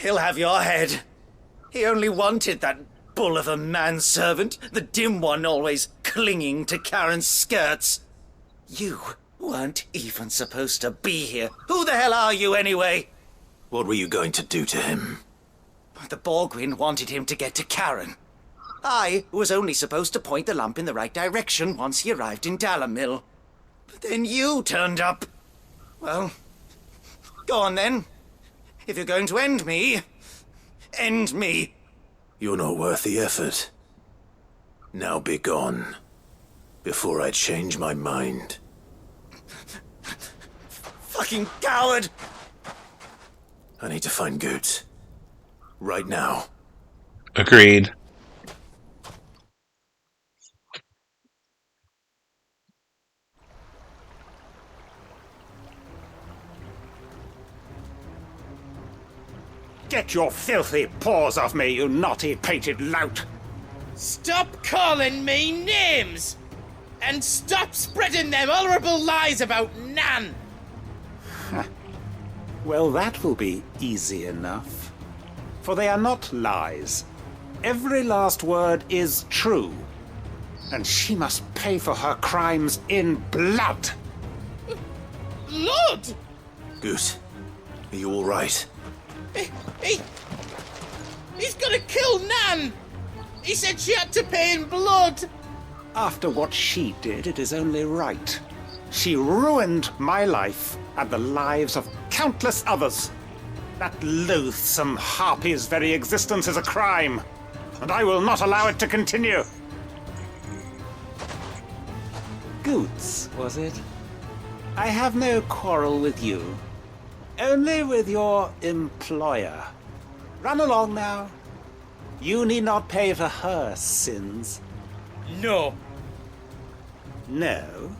he'll have your head. He only wanted that bull of a manservant, the dim one always clinging to Karen's skirts. You weren't even supposed to be here. Who the hell are you anyway? What were you going to do to him? The Borgwyn wanted him to get to Karen. I was only supposed to point the lamp in the right direction once he arrived in Dalamil. But then you turned up. Well, go on then. If you're going to end me, end me. You're not worth the effort. Now be gone, before I change my mind. Fucking coward! I need to find Goots. Right now. Agreed. Get your filthy paws off me, you naughty painted lout! Stop calling me names! And stop spreading them horrible lies about Nan! Well, that will be easy enough. For they are not lies. Every last word is true. And she must pay for her crimes in blood! Blood? Goose, are you alright? He's gonna kill Nan! He said she had to pay in blood! After what she did, it is only right. She ruined my life and the lives of countless others. That loathsome harpy's very existence is a crime, and I will not allow it to continue. Goots, was it? I have no quarrel with you. Only with your employer. Run along now. You need not pay for her sins. No. No?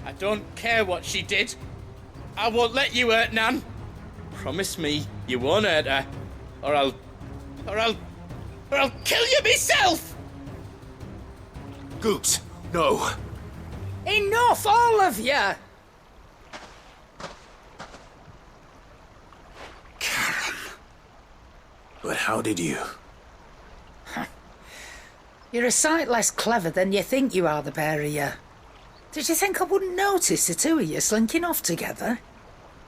I don't care what she did. I won't let you hurt Nan. Promise me you won't hurt her, or I'll kill you myself! Goots, no. Enough, all of you! But how did you? You're a sight less clever than you think you are, the pair of you. Did you think I wouldn't notice the two of you slinking off together?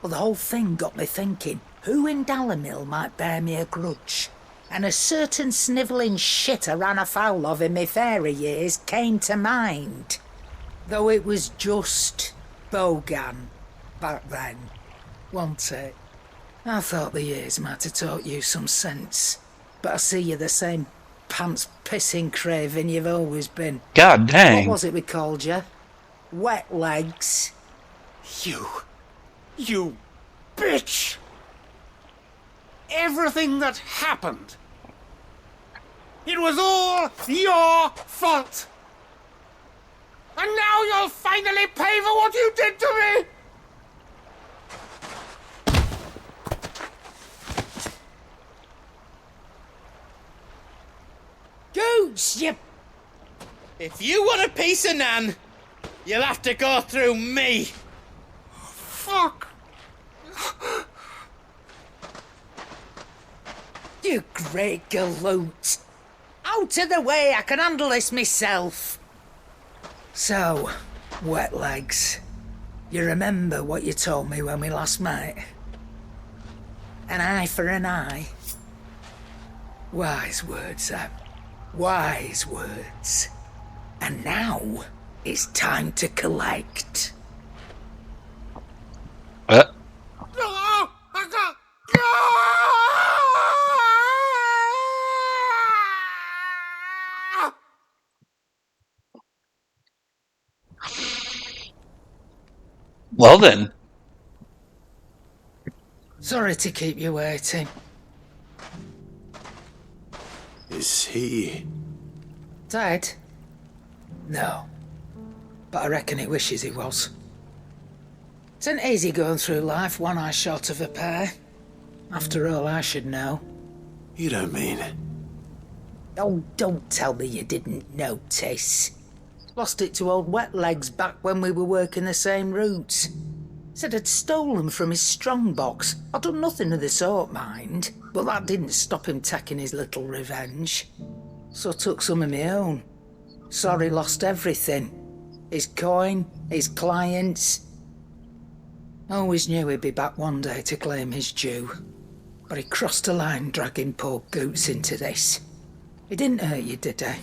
Well, the whole thing got me thinking, who in Dalimil might bear me a grudge? And a certain snivelling shit I ran afoul of in my fairy years came to mind. Though it was just Bogan back then, wasn't it? I thought the years might have taught you some sense, but I see you're the same pants-pissing craven you've always been. God dang. What was it we called you? Wet legs. You bitch! Everything that happened, it was all your fault! And now you'll finally pay for what you did to me! Goots, you... If you want a piece of Nan, you'll have to go through me! Fuck! You great galoot! Out of the way, I can handle this myself! So, wet legs, you remember what you told me when we last met? An eye for an eye? Wise words, Sam. Wise words. And now, it's time to collect. Well then. Sorry to keep you waiting. Is he... dead? No. But I reckon he wishes he was. It's an easy going through life, one eye short of a pair. After all, I should know. You don't mean... Oh, don't tell me you didn't notice. Lost it to old Wet Legs back when we were working the same routes. Said I'd stolen from his strongbox. I'd done nothing of the sort, mind. But that didn't stop him taking his little revenge. So I took some of my own. Sorry, lost everything. His coin, his clients. Always knew he'd be back one day to claim his due. But he crossed a line dragging poor Goots into this. He didn't hurt you, did he?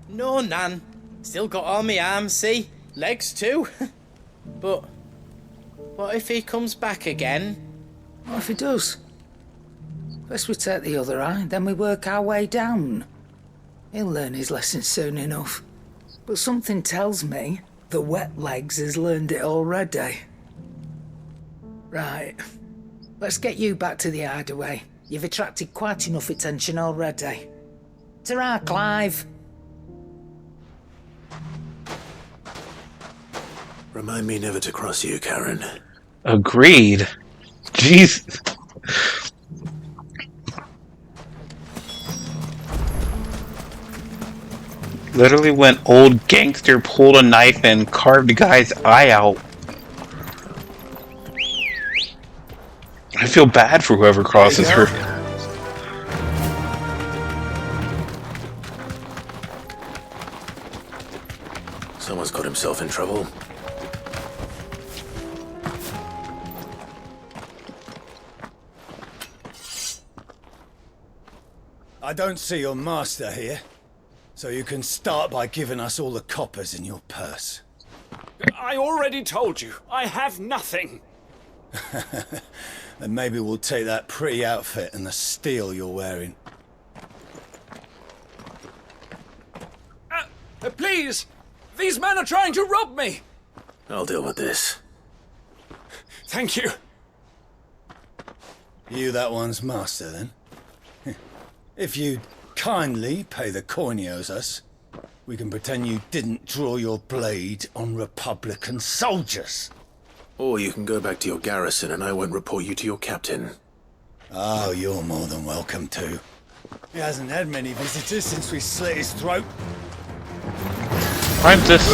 No, Nan. Still got all my arms, see? Legs too. But what if he comes back again? What if he does? First we take the other eye, then we work our way down. He'll learn his lesson soon enough. But something tells me the Wet Legs has learned it already. Right. Let's get you back to the hideaway. You've attracted quite enough attention already. Ta-ra, Clive. Remind me never to cross you, Karen. Agreed. Jeez. Literally went old gangster, pulled a knife and carved a guy's eye out. I feel bad for whoever crosses her. Someone's got himself in trouble. I don't see your master here, so you can start by giving us all the coppers in your purse. I already told you, I have nothing. Then maybe we'll take that pretty outfit and the steel you're wearing. Please! These men are trying to rob me! I'll deal with this. Thank you. You that one's master, then? If you'd kindly pay the coin he owes us, we can pretend you didn't draw your blade on Republican soldiers. Or you can go back to your garrison and I won't report you to your captain. Oh, you're more than welcome to. He hasn't had many visitors since we slit his throat. Fantast!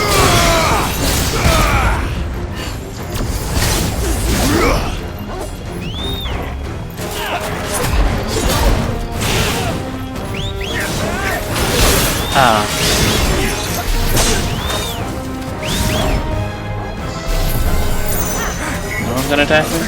No one's gonna attack me?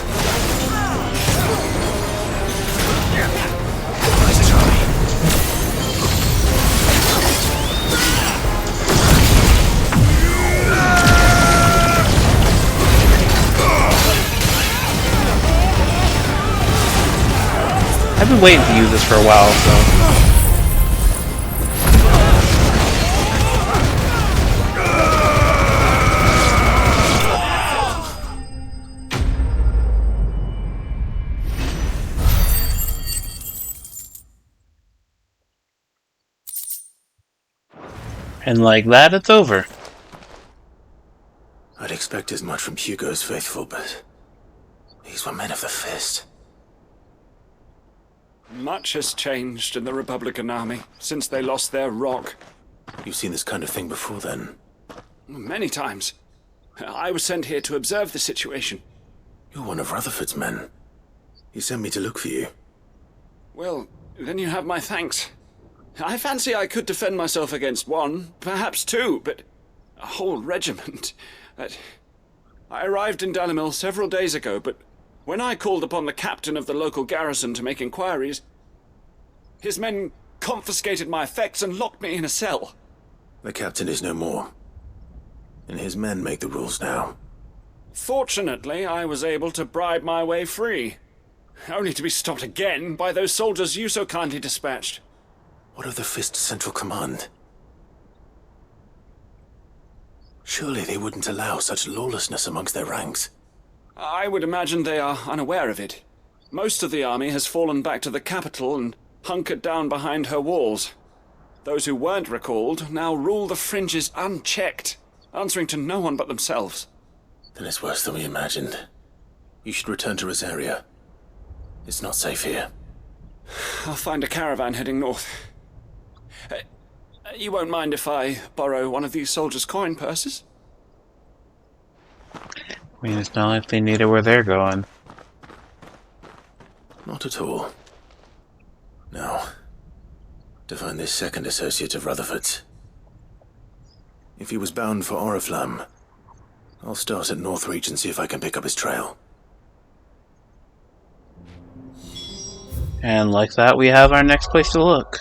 I've been waiting to use this for a while, so... And like that, it's over. I'd expect as much from Hugo's faithful, but these were men of the fist. Much has changed in the Republican army since they lost their rock. You've seen this kind of thing before, then? Many times. I was sent here to observe the situation. You're one of Rutherford's men. He sent me to look for you. Well, then you have my thanks. I fancy I could defend myself against one, perhaps two, but a whole regiment. I arrived in Dalimil several days ago, but when I called upon the captain of the local garrison to make inquiries, his men confiscated my effects and locked me in a cell. The captain is no more, and his men make the rules now. Fortunately, I was able to bribe my way free, only to be stopped again by those soldiers you so kindly dispatched. What of the Fist's Central Command? Surely they wouldn't allow such lawlessness amongst their ranks. I would imagine they are unaware of it. Most of the army has fallen back to the capital and hunkered down behind her walls. Those who weren't recalled now rule the fringes unchecked, answering to no one but themselves. Then it's worse than we imagined. You should return to Rosaria. It's not safe here. I'll find a caravan heading north. You won't mind if I borrow one of these soldiers' coin purses? I mean, it's not like they need it where they're going. Not at all. Now, to find this second associate of Rutherford's. If he was bound for Oriflamme, I'll start at Northreach and see if I can pick up his trail. And like that, we have our next place to look.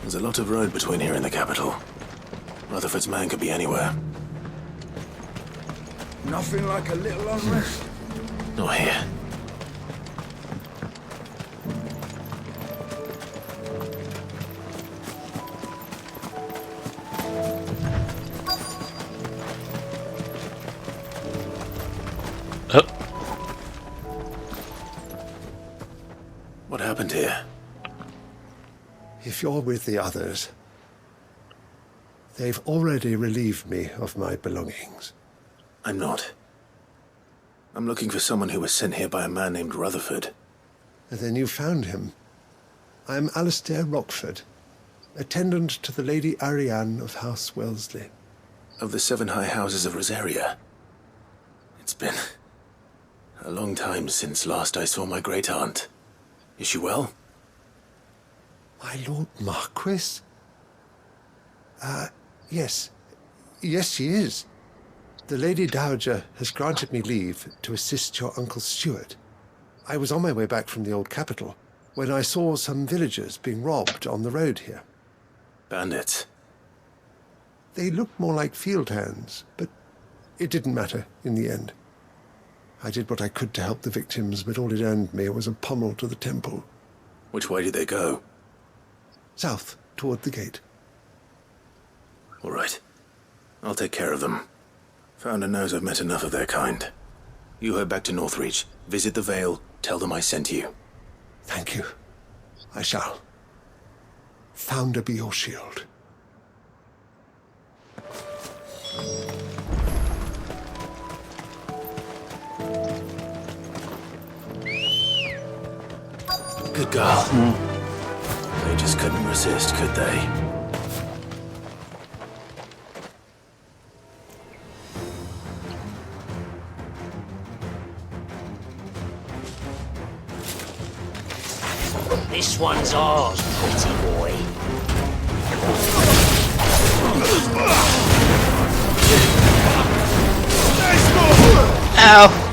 There's a lot of road between here and the capital. Rutherford's man could be anywhere. Nothing like a little unrest. Not here. What happened here? If you're with the others, they've already relieved me of my belongings. I'm not. I'm looking for someone who was sent here by a man named Rutherford. And then you found him. I'm Alistair Rockford, attendant to the Lady Ariane of House Wellesley. Of the 7 high houses of Rosaria. It's been a long time since last I saw my great-aunt. Is she well? My Lord Marquis? Yes. Yes, she is. The Lady Dowager has granted me leave to assist your Uncle Stuart. I was on my way back from the old capital when I saw some villagers being robbed on the road here. Bandits? They looked more like field hands, but it didn't matter in the end. I did what I could to help the victims, but all it earned me was a pommel to the temple. Which way did they go? South, toward the gate. All right. I'll take care of them. Founder knows I've met enough of their kind. You head back to Northreach. Visit the Vale. Tell them I sent you. Thank you. I shall. Founder be your shield. Good girl. They just couldn't resist, could they? This one's ours, pretty boy. Ow!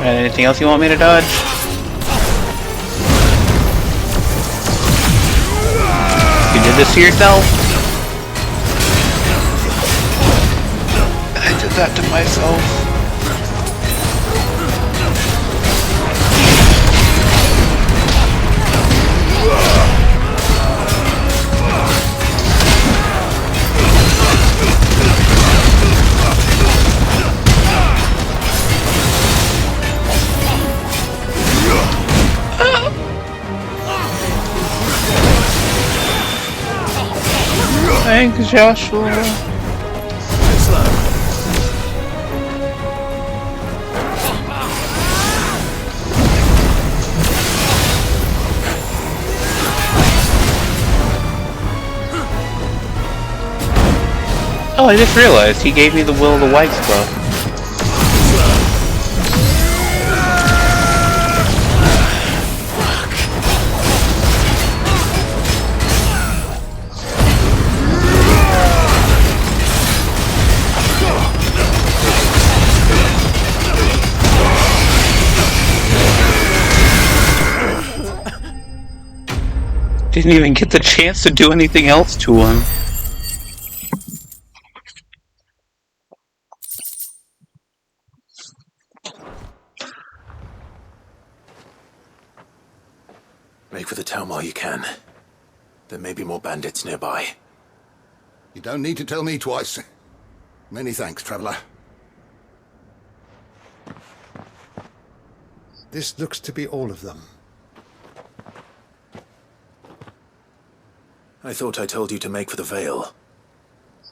Anything else you want me to dodge? You did this to yourself? I did that to myself. Thanks, Joshua. Oh, I just realized he gave me the Will of the Whites buff. Didn't even get the chance to do anything else to him. Make for the town while you can. There may be more bandits nearby. You don't need to tell me twice. Many thanks, traveller. This looks to be all of them. I thought I told you to make for the Vale.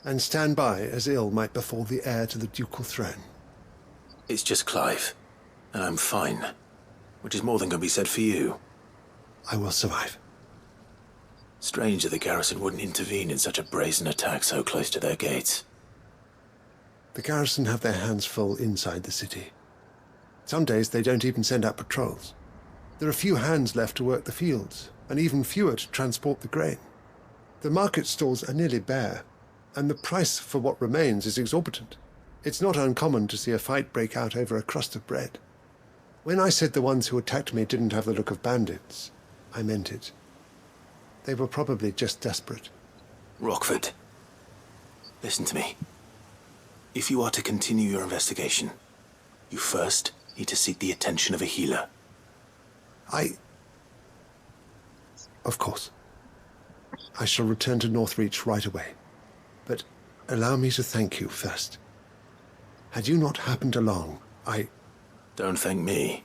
And stand by as ill might befall the heir to the ducal throne. It's just Clive, and I'm fine. Which is more than can be said for you. I will survive. Strange that the garrison wouldn't intervene in such a brazen attack so close to their gates. The garrison have their hands full inside the city. Some days they don't even send out patrols. There are few hands left to work the fields, and even fewer to transport the grain. The market stalls are nearly bare, and the price for what remains is exorbitant. It's not uncommon to see a fight break out over a crust of bread. When I said the ones who attacked me didn't have the look of bandits, I meant it. They were probably just desperate. Rockford, listen to me. If you are to continue your investigation, you first need to seek the attention of a healer. Of course. I shall return to Northreach right away. But allow me to thank you first. Had you not happened along, Don't thank me.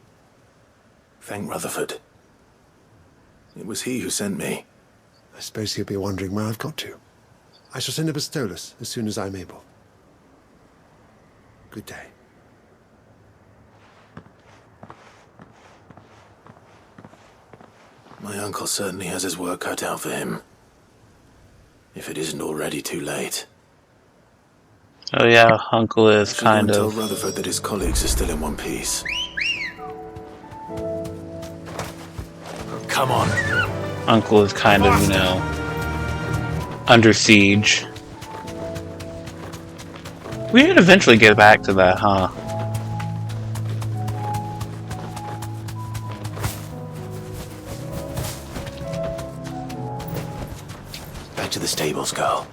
Thank Rutherford. It was he who sent me. I suppose he'll be wondering where I've got to. I shall send a Bastolus as soon as I'm able. Good day. My uncle certainly has his work cut out for him. If it isn't already too late. Oh yeah, Uncle is kind Tell of... Rutherford that his colleagues are still in one piece. Come on. Uncle is kind of, you know, under siege. We should eventually get back to that, huh? back to the stables, girl.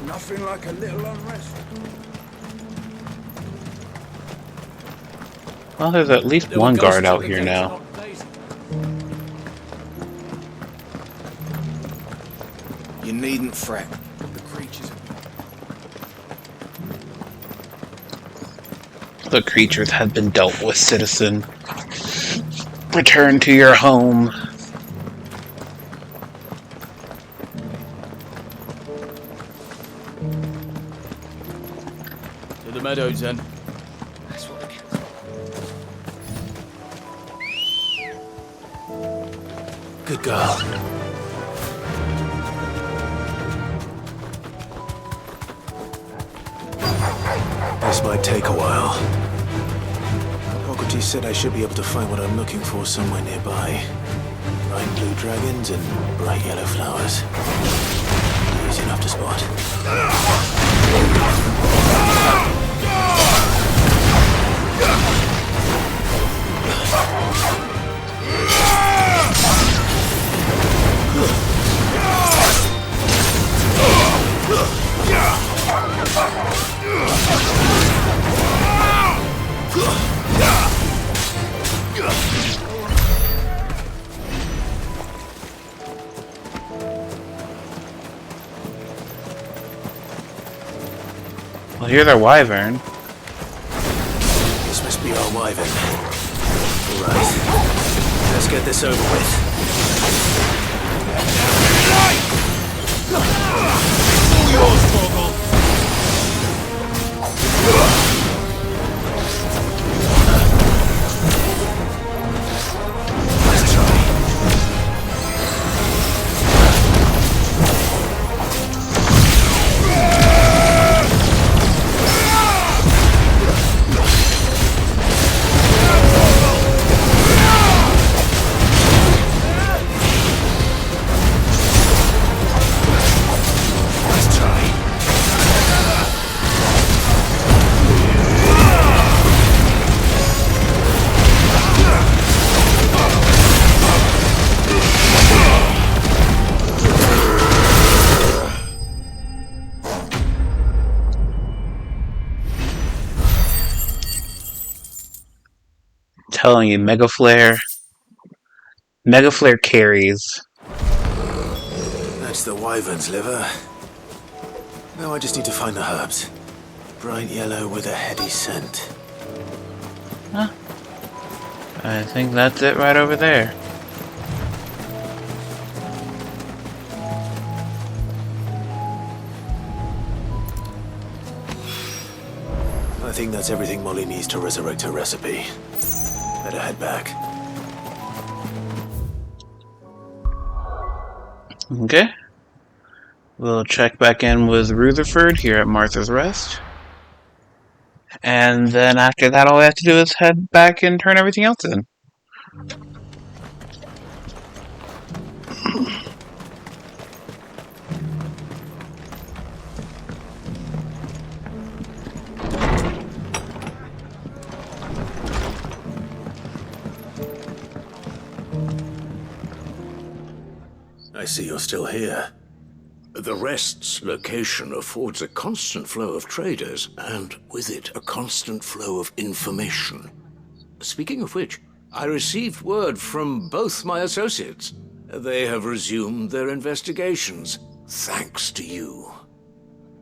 Nothing like a little unrest. Well, there's at least one guard out here now. You needn't fret. The creatures The creatures have been dealt with, citizen. Return to your home. To the meadows, then. That's what the Good girl. This might take a while. Hippocrates said I should be able to find what I'm looking for somewhere nearby. Bright blue dragons and bright yellow flowers. Easy enough to spot. Well, here's our wyvern. This must be our wyvern. Alright, let's get this over with. All yours, Torgal. Let's try. Telling you, Mega Flare carries. That's the wyvern's liver. Now I just need to find the herbs. Bright yellow with a heady scent. Huh? I think that's it right over there. I think that's everything Molly needs to resurrect her recipe. Better head back. Okay. We'll check back in with Rutherford here at Martha's Rest. And then after that, all we have to do is head back and turn everything else in. I see you're still here. The Rest's location affords a constant flow of traders, and with it, a constant flow of information. Speaking of which, I received word from both my associates. They have resumed their investigations, thanks to you.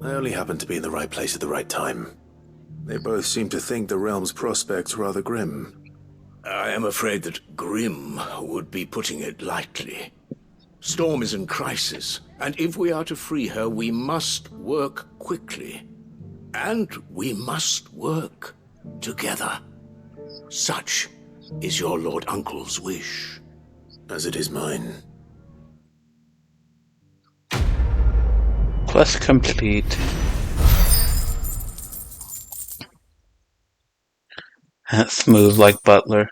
I only happened to be in the right place at the right time. They both seem to think the realm's prospects rather grim. I am afraid that grim would be putting it lightly. Storm is in crisis, and if we are to free her, we must work quickly. And we must work together. Such is your Lord Uncle's wish. As it is mine. Quest complete. Smooth like Butler.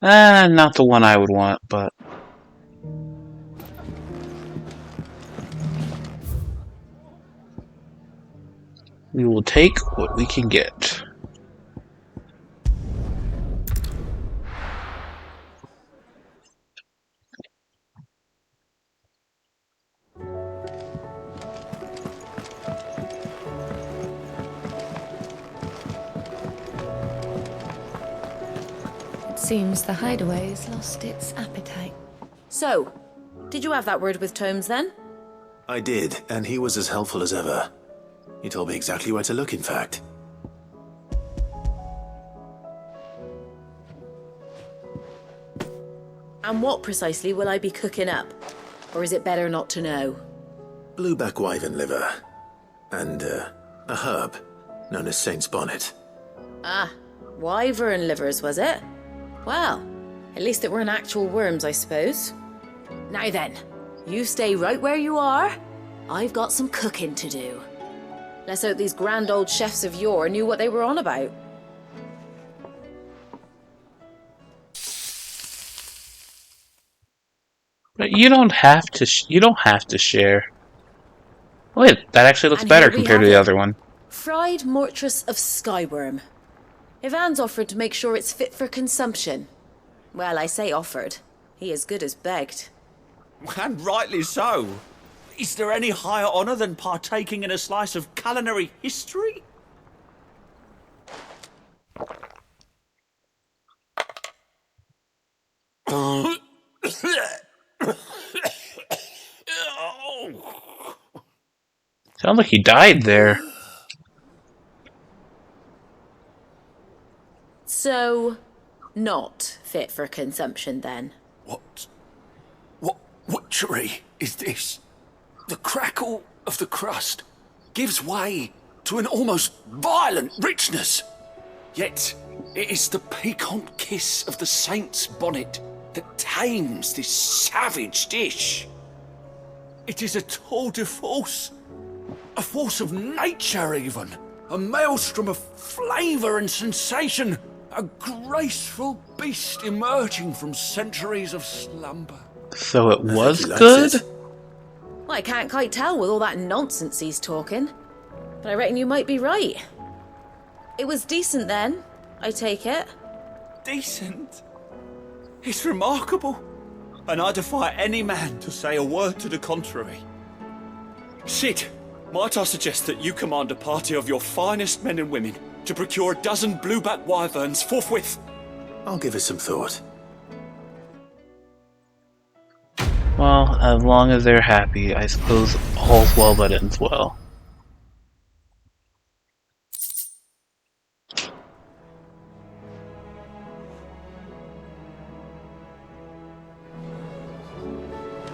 Not the one I would want, but... we will take what we can get. Seems the hideaway's lost its appetite. So, did you have that word with Tomes then? I did, and he was as helpful as ever. He told me exactly where to look, in fact. And what precisely will I be cooking up? Or is it better not to know? Blueback wyvern liver. And, a herb known as Saint's Bonnet. Ah, wyvern livers, was it? Well, at least it weren't actual worms, I suppose. Now then, you stay right where you are. I've got some cooking to do. Let's hope these grand old chefs of yore knew what they were on about. But you don't have to. You don't have to share. Wait, that actually looks And better here we compared to have the it. other one. Fried mortress of skyworm. Ivan's offered to make sure it's fit for consumption. Well, I say offered. He as good as begged. And rightly so. Is there any higher honour than partaking in a slice of culinary history? Sounds like he died there. So, not fit for consumption then? What witchery is this? The crackle of the crust gives way to an almost violent richness. Yet it is the piquant kiss of the saint's bonnet that tames this savage dish. It is a tour de force, a force of nature even, a maelstrom of flavour and sensation, a graceful beast emerging from centuries of slumber. So it was good? Well, I can't quite tell with all that nonsense he's talking. But I reckon you might be right. It was decent then, I take it. Decent? It's remarkable. And I defy any man to say a word to the contrary. Sid, might I suggest that you command a party of your finest men and women to procure a dozen blueback wyverns forthwith? I'll give it some thought. Well, as long as they're happy, I suppose all's well that ends well.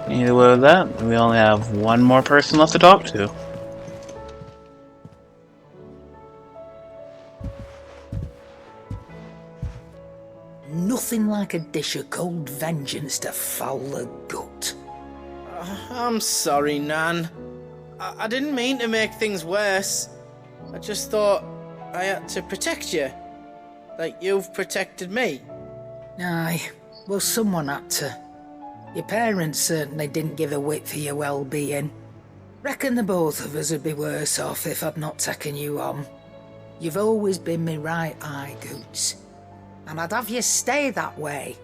Either way with that, we only have one more person left to talk to. Nothing like a dish of cold vengeance to foul the gut. I'm sorry, Nan. I didn't mean to make things worse. I just thought I had to protect you. Like you've protected me. Aye, well, someone had to. Your parents certainly didn't give a whit for your well-being. Reckon the both of us would be worse off if I'd not taken you on. You've always been me right eye, Goots. And I'd have you stay that way.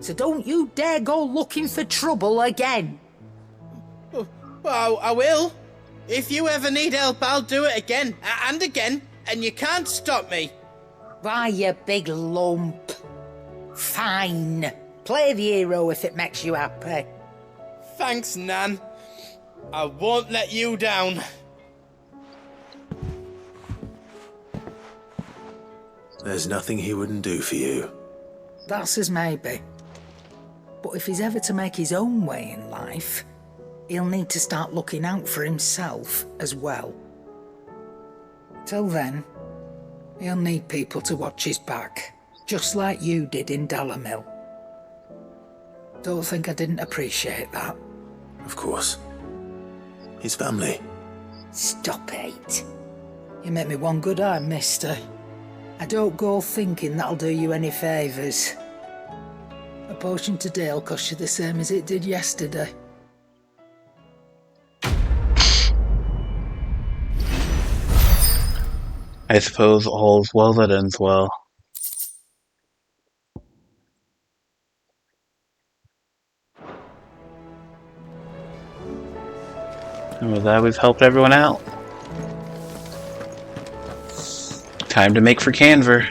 So don't you dare go looking for trouble again. Well, I will. If you ever need help, I'll do it again and again, and you can't stop me. Why, you big lump. Fine. Play the hero if it makes you happy. Thanks, Nan. I won't let you down. There's nothing he wouldn't do for you. That's as maybe. But if he's ever to make his own way in life, he'll need to start looking out for himself as well. Till then, he'll need people to watch his back, just like you did in Dalamil. Don't think I didn't appreciate that. Of course. His family. Stop it. You make me one good eye, mister. I don't go thinking that'll do you any favours. A potion today'll cost you the same as it did yesterday. I suppose all's well that ends well. And with that, we've helped everyone out. Time to make for Canver.